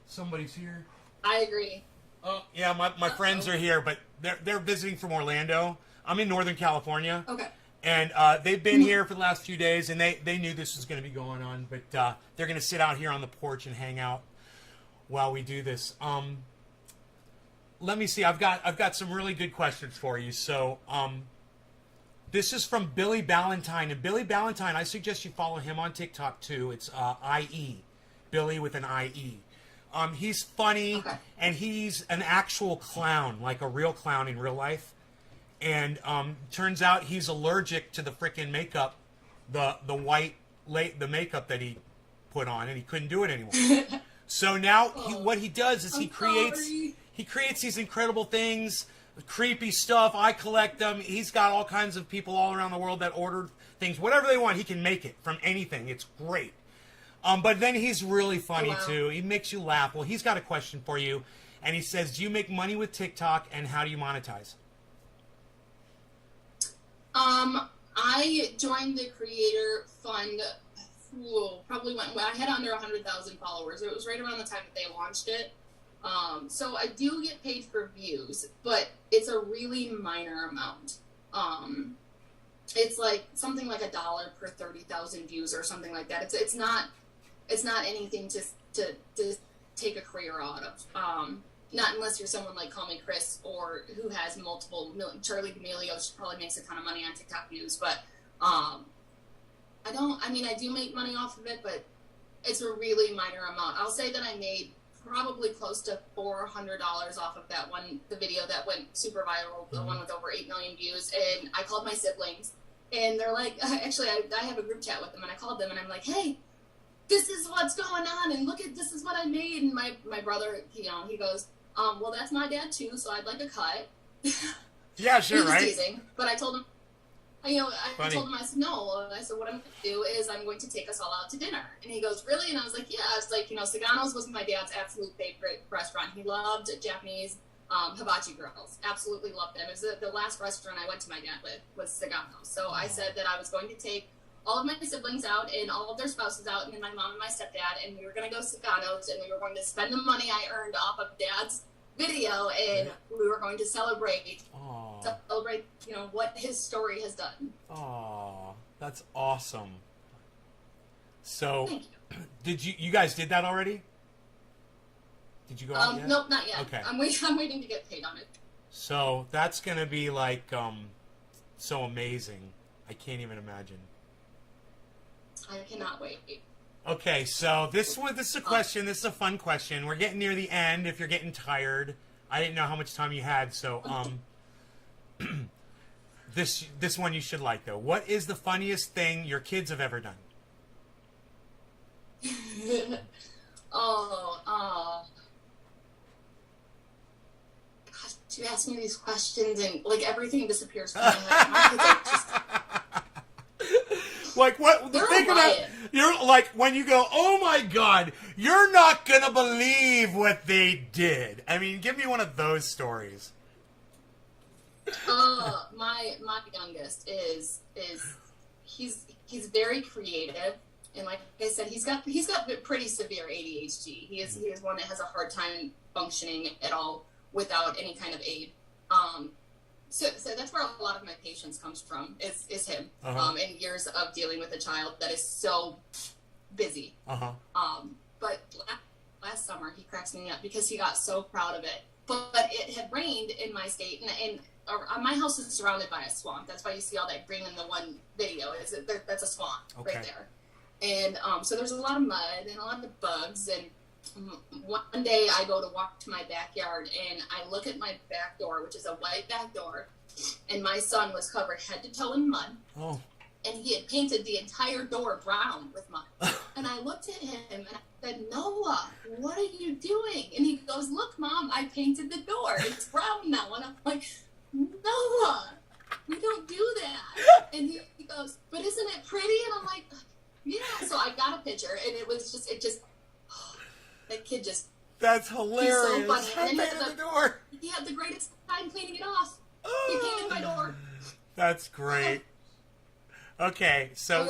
Somebody's here. I agree. Oh yeah, my friends are here, but they're visiting from Orlando. I'm in Northern California. Okay. And they've been here for the last few days, and they knew this was going to be going on, but they're going to sit out here on the porch and hang out while we do this. Let me see. I've got some really good questions for you. So this is from Billy Ballantyne, and Billy Ballantyne, I suggest you follow him on TikTok too. It's IE, Billy with an IE. He's funny, okay. And he's an actual clown, like a real clown in real life. And turns out he's allergic to the frickin' makeup, the makeup that he put on, and he couldn't do it anymore. So now what he does is he creates these incredible things, creepy stuff. I collect them. He's got all kinds of people all around the world that order things, whatever they want. He can make it from anything. It's great. But then he's really funny too. He makes you laugh. Well, he's got a question for you, and he says, "Do you make money with TikTok, and how do you monetize?" I joined the creator fund, probably when I had under 100,000 followers. It was right around the time that they launched it. So I do get paid for views, but it's a really minor amount. It's like something like $1 per 30,000 views or something like that. It's not anything to take a career out of. Not unless you're someone like Call Me Chris or who has multiple. Charlie D'Amelio probably makes a ton of money on TikTok views, but I do make money off of it, but it's a really minor amount. I'll say that I made probably close to $400 off of the video that went super viral, the one with over 8 million views. And I called my siblings, and they're like, actually, I have a group chat with them, and I called them, and I'm like, hey, this is what's going on, and this is what I made. And my brother, he goes, well, that's my dad too, so I'd like a cut. Yeah, sure, he was right? teasing, but I told him, I told him, I said, no. I said, what I'm going to do is I'm going to take us all out to dinner. And he goes, really? And I was like, yeah. It's like, Sagano's was my dad's absolute favorite restaurant. He loved Japanese hibachi grills. Absolutely loved them. It was the last restaurant I went to my dad with was Sagano's. So I said that I was going to take all of my siblings out and all of their spouses out, and then my mom and my stepdad, and we were going to go to Sagano's, and we were going to spend the money I earned off of Dad's video, and we were going to celebrate, what his story has done. Oh, that's awesome. So, Thank you. you guys did that already? Did you go out yet? Nope, not yet. Okay. I'm waiting to get paid on it. So that's gonna be like so amazing. I can't even imagine. I cannot wait. Okay, so this is a question. This is a fun question. We're getting near the end. If you're getting tired, I didn't know how much time you had. So this one you should like though. What is the funniest thing your kids have ever done? Gosh, you ask me these questions and like everything disappears from my head. My kids are just like what? Think about you're like when you go, oh my God, you're not gonna believe what they did. I mean, give me one of those stories. My youngest is he's very creative, and like I said, he's got pretty severe ADHD. He is one that has a hard time functioning at all without any kind of aid. So that's where a lot of my patience comes from is him. And years of dealing with a child that is so busy. But last summer he cracks me up because he got so proud of it. But it had rained in my state, and my house is surrounded by a swamp. That's why you see all that green in the one video. That's a swamp right there. And so there's a lot of mud and a lot of bugs. And one day I go to walk to my backyard, and I look at my back door, which is a white back door, and my son was covered head to toe in mud. Oh. And he had painted the entire door brown with mud. And I looked at him and I said, Noah, what are you doing? And he goes, look, Mom, I painted the door. It's brown now. And I'm like, Noah, we don't do that. And he goes, but isn't it pretty? And I'm like, yeah. So I got a picture, and that kid just. That's hilarious. He's so funny. I painted the door. He had the greatest time cleaning it off. He came in my door. That's great. Okay, so.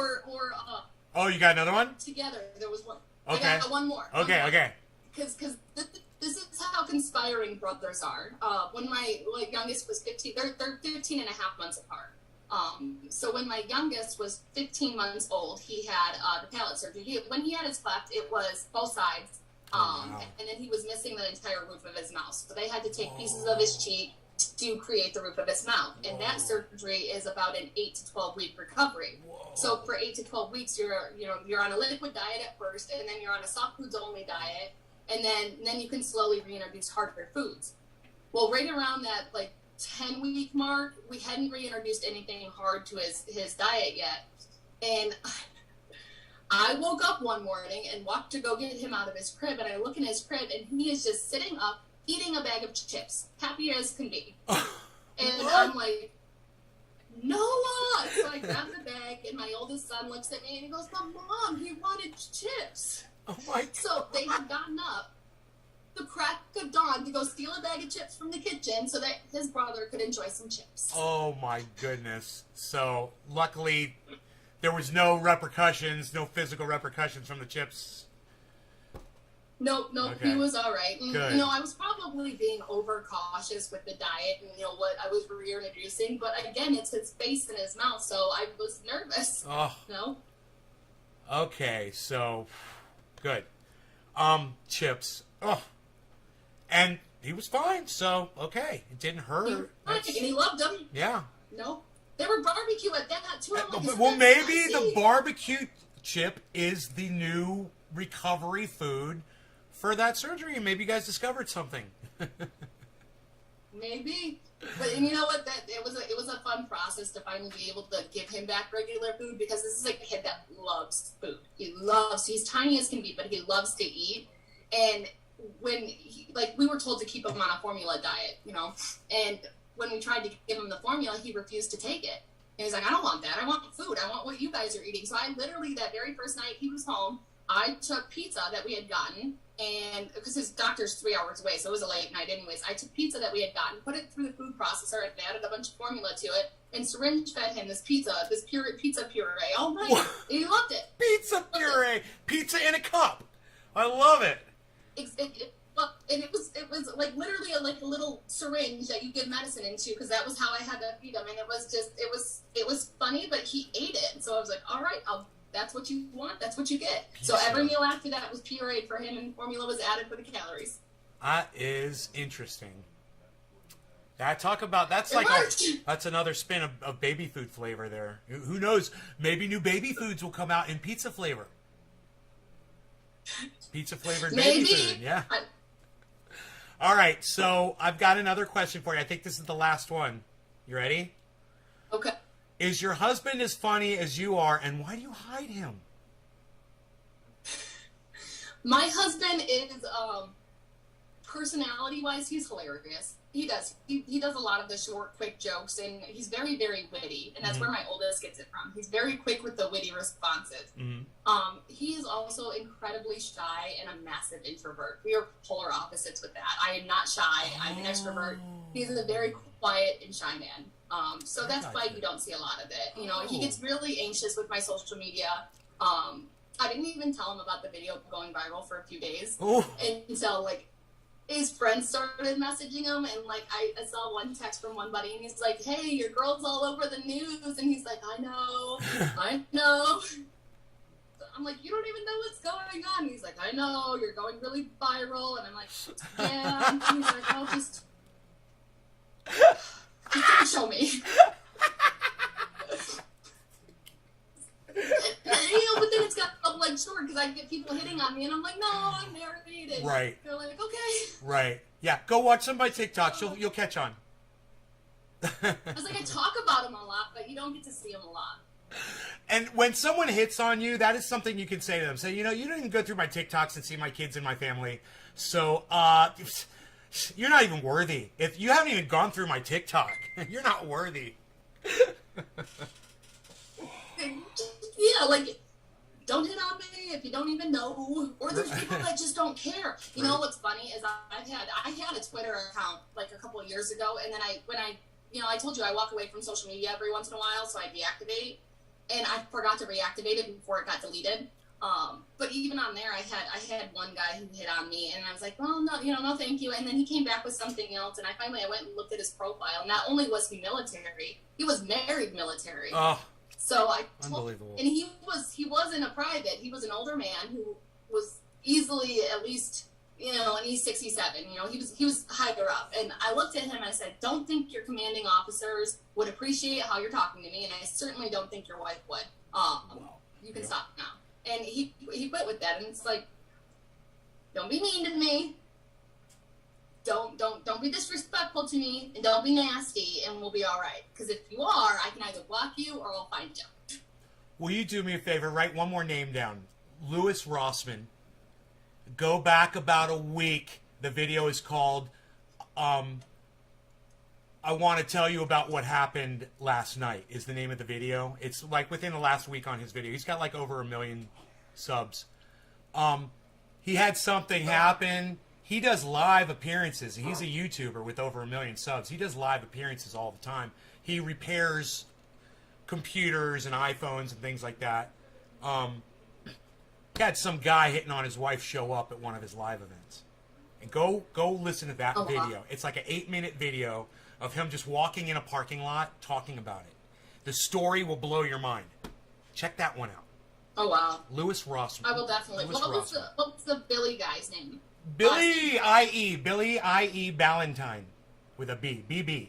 Or You got another one? together. There was one. Okay. I got one more. Okay. Because this is how conspiring brothers are. When my youngest was 15, they're 15 and a half months apart. So when my youngest was 15 months old, he had the palate surgery. When he had his cleft, it was both sides. Wow. And then he was missing the entire roof of his mouth. So they had to take pieces of his cheek to create the roof of his mouth. And that surgery is about an 8 to 12 week recovery. So for 8 to 12 weeks, you're on a liquid diet at first, and then you're on a soft foods only diet, and then you can slowly reintroduce harder foods. Well, right around that 10-week mark, we hadn't reintroduced anything hard to his diet yet. And I woke up one morning and walked to go get him out of his crib, and I look in his crib, and he is just sitting up, eating a bag of chips, happy as can be. And I'm like, Noah! So I grab the bag, and my oldest son looks at me, and he goes, but Mom, he wanted chips. Oh my God. So they had gotten up the crack of dawn to go steal a bag of chips from the kitchen so that his brother could enjoy some chips. Oh my goodness. So luckily there was no repercussions, no physical repercussions from the chips. Nope, Okay. He was all right. And, Good. I was probably being overcautious with the diet and, what I was reintroducing. But again, it's his face and his mouth, so I was nervous. Oh. No? Okay, so good. Chips. Oh. And he was fine, so okay. It didn't hurt. And he loved them. Yeah. No. They were barbecue at that, too. I'm like, Well, maybe spicy. the barbecue chip is the new recovery food for that surgery, and maybe you guys discovered something. Maybe. But and you know what? It was a fun process to finally be able to give him back regular food, because this is a kid that loves food. He's tiny as can be, but he loves to eat. And when we were told to keep him on a formula diet, and when we tried to give him the formula, he refused to take it. And he's like, I don't want that. I want food. I want what you guys are eating. So I literally, that very first night he was home, I took pizza that we had gotten, and because his doctor's 3 hours away, so it was a late night anyways, I took pizza that we had gotten, put it through the food processor, and added a bunch of formula to it, and syringe fed him this pizza puree all night. And he loved it. Pizza puree! Pizza in a cup! I love it! And it was literally a little syringe that you give medicine into, because that was how I had to feed him. And it was funny, but he ate it. So I was like, all right, that's what you want. That's what you get. So every meal after that was pureed for him, and formula was added for the calories. That is interesting. That's another spin of baby food flavor there. Who knows? Maybe new baby foods will come out in pizza flavor. Pizza flavored baby food, yeah. All right, so I've got another question for you. I think this is the last one. You ready? Okay. Is your husband as funny as you are, and why do you hide him? My husband is, personality-wise, he's hilarious. He does. He does a lot of the short, quick jokes, and he's very, very witty. And that's where my oldest gets it from. He's very quick with the witty responses. Mm-hmm. He is also incredibly shy and a massive introvert. We are polar opposites with that. I am not shy. I'm an extrovert. He's a very quiet and shy man. So that's why you don't see a lot of it. He gets really anxious with my social media. I didn't even tell him about the video going viral for a few days until his friends started messaging him, and I saw one text from one buddy, and he's like, hey, your girl's all over the news, and he's like, I know. I'm like, you don't even know what's going on. And he's like, I know, you're going really viral. And I'm like, yeah. And he's like, oh, just show me. But then it's got short, because I get people hitting on me, and I'm like, no, I'm married. And right. they're like, okay. Right. Yeah, go watch some of my TikToks. You'll catch on. I was like, I talk about them a lot, but you don't get to see them a lot. And when someone hits on you, that is something you can say to them. Say, you didn't even go through my TikToks and see my kids and my family. So, you're not even worthy. If you haven't even gone through my TikTok, you're not worthy. Yeah, don't hit on me if you don't even know. Or there's people that just don't care. You know what's funny is I had a Twitter account a couple of years ago, and then when I I told you I walk away from social media every once in a while, so I deactivate, and I forgot to reactivate it before it got deleted. But even on there, I had one guy who hit on me, and I was like, well, no, no, thank you. And then he came back with something else, and I went and looked at his profile. Not only was he military, he was married military. Oh, so I unbelievable. And he wasn't a private. He was an older man who was easily at least, and he's 67. He was higher up. And I looked at him and I said, don't think your commanding officers would appreciate how you're talking to me, and I certainly don't think your wife would. You can stop now. And he quit with that, and it's like, don't be mean to me. Don't be disrespectful to me, and don't be nasty, and we'll be all right. Because if you are, I can either block you or I'll find you. Will you do me a favor? Write one more name down. Louis Rossman. Go back about a week. The video is called I want to tell you about what happened last night is the name of the video. It's like within the last week on his video. He's got like over 1 million subs. He had something happen. He does live appearances. He's a YouTuber with over 1 million subs. He does live appearances all the time. He repairs computers and iPhones and things like that. Had some guy hitting on his wife show up at one of his live events. And go listen to that video. It's like an 8-minute video of him just walking in a parking lot talking about it. The story will blow your mind. Check that one out. Oh, wow. Louis Rossman. I will definitely. What was the Billy guy's name? Billy I.E. Ballantyne with a B. BB.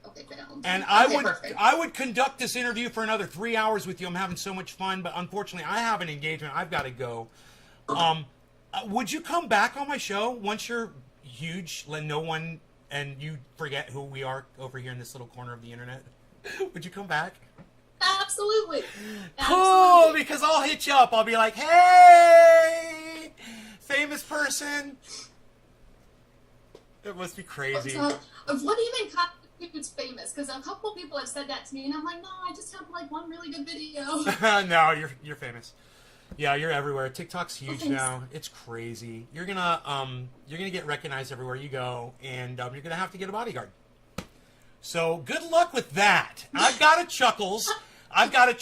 Okay, good. And Perfect. I would conduct this interview for another 3 hours with you. I'm having so much fun, but unfortunately I have an engagement. I've got to go. Would you come back on my show once you're huge, let no one and you forget who we are over here in this little corner of the internet? Would you come back? Absolutely. Cool, because I'll hit you up. I'll be like, hey, famous person. It must be crazy. What even constitutes famous? Because a couple people have said that to me, and I'm like, no, I just have like one really good video. No, you're famous. Yeah, you're everywhere. TikTok's huge now. It's crazy. You're gonna get recognized everywhere you go, and you're gonna have to get a bodyguard. So good luck with that. I've got a Chuckles. I've got an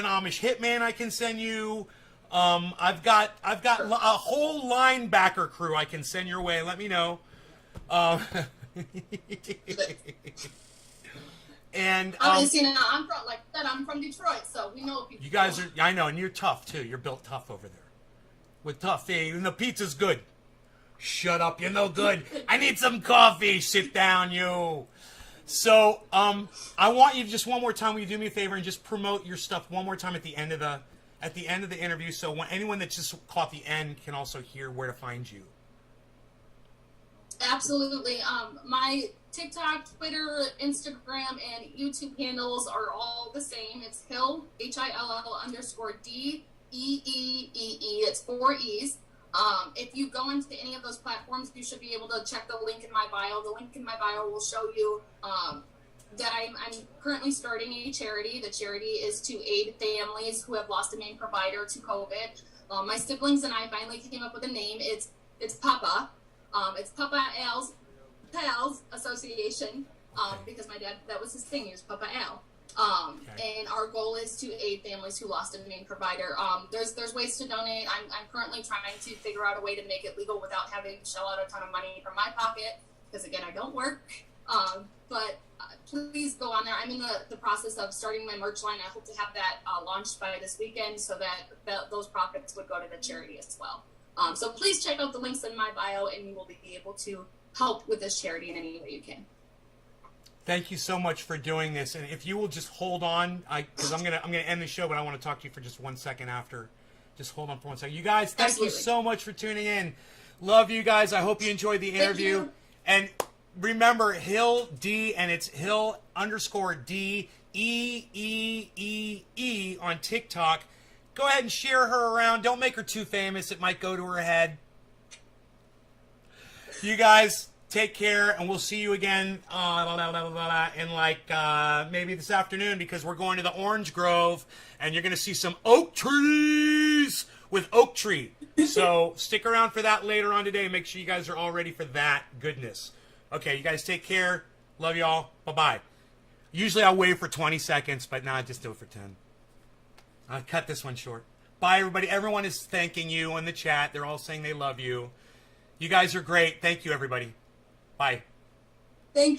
Amish hitman I can send you. I've got a whole linebacker crew I can send your way. Let me know. And obviously, I'm from Detroit, so we know people. You guys are, I know, and you're tough too. You're built tough over there. With tough, and the pizza's good. Shut up, you're no good. I need some coffee. Sit down, you. So, I want you to just one more time. Will you do me a favor and just promote your stuff one more time at the end of the interview, so anyone that just caught the end can also hear where to find you. Absolutely. My TikTok, Twitter, Instagram, and YouTube handles are all the same. It's Hill, HILL_DEEEEE. It's 4 E's. If you go into any of those platforms, you should be able to check the link in my bio. The link in my bio will show you that I'm currently starting a charity. The charity is to aid families who have lost a main provider to COVID. My siblings and I finally came up with a name. It's Papa. It's Papa Al's Pals Association, because my dad, that was his thing. He was Papa Al. And our goal is to aid families who lost a main provider. There's ways to donate. I'm currently trying to figure out a way to make it legal without having to shell out a ton of money from my pocket, because again, I don't work. But please go on there. I'm in the process of starting my merch line. I hope to have that launched by this weekend, so that those profits would go to the charity as well. So please check out the links in my bio, and you will be able to help with this charity in any way you can. Thank you so much for doing this, and if you will just hold on, because I'm gonna end the show, but I want to talk to you for just 1 second after. Just hold on for 1 second. You guys, thank you so much for tuning in. Love you guys. I hope you enjoyed the interview. And remember, Hill D, and it's Hill_DEEEE on TikTok. Go ahead and share her around. Don't make her too famous. It might go to her head. You guys, take care, and we'll see you again in maybe this afternoon, because we're going to the Orange Grove, and you're going to see some oak trees with Oak Tree. So stick around for that later on today. Make sure you guys are all ready for that goodness. Okay, you guys take care. Love y'all. Bye-bye. Usually I'll wait for 20 seconds, but now I just do it for 10. I'll cut this one short. Bye, everybody. Everyone is thanking you in the chat. They're all saying they love you. You guys are great. Thank you, everybody. Bye. Thank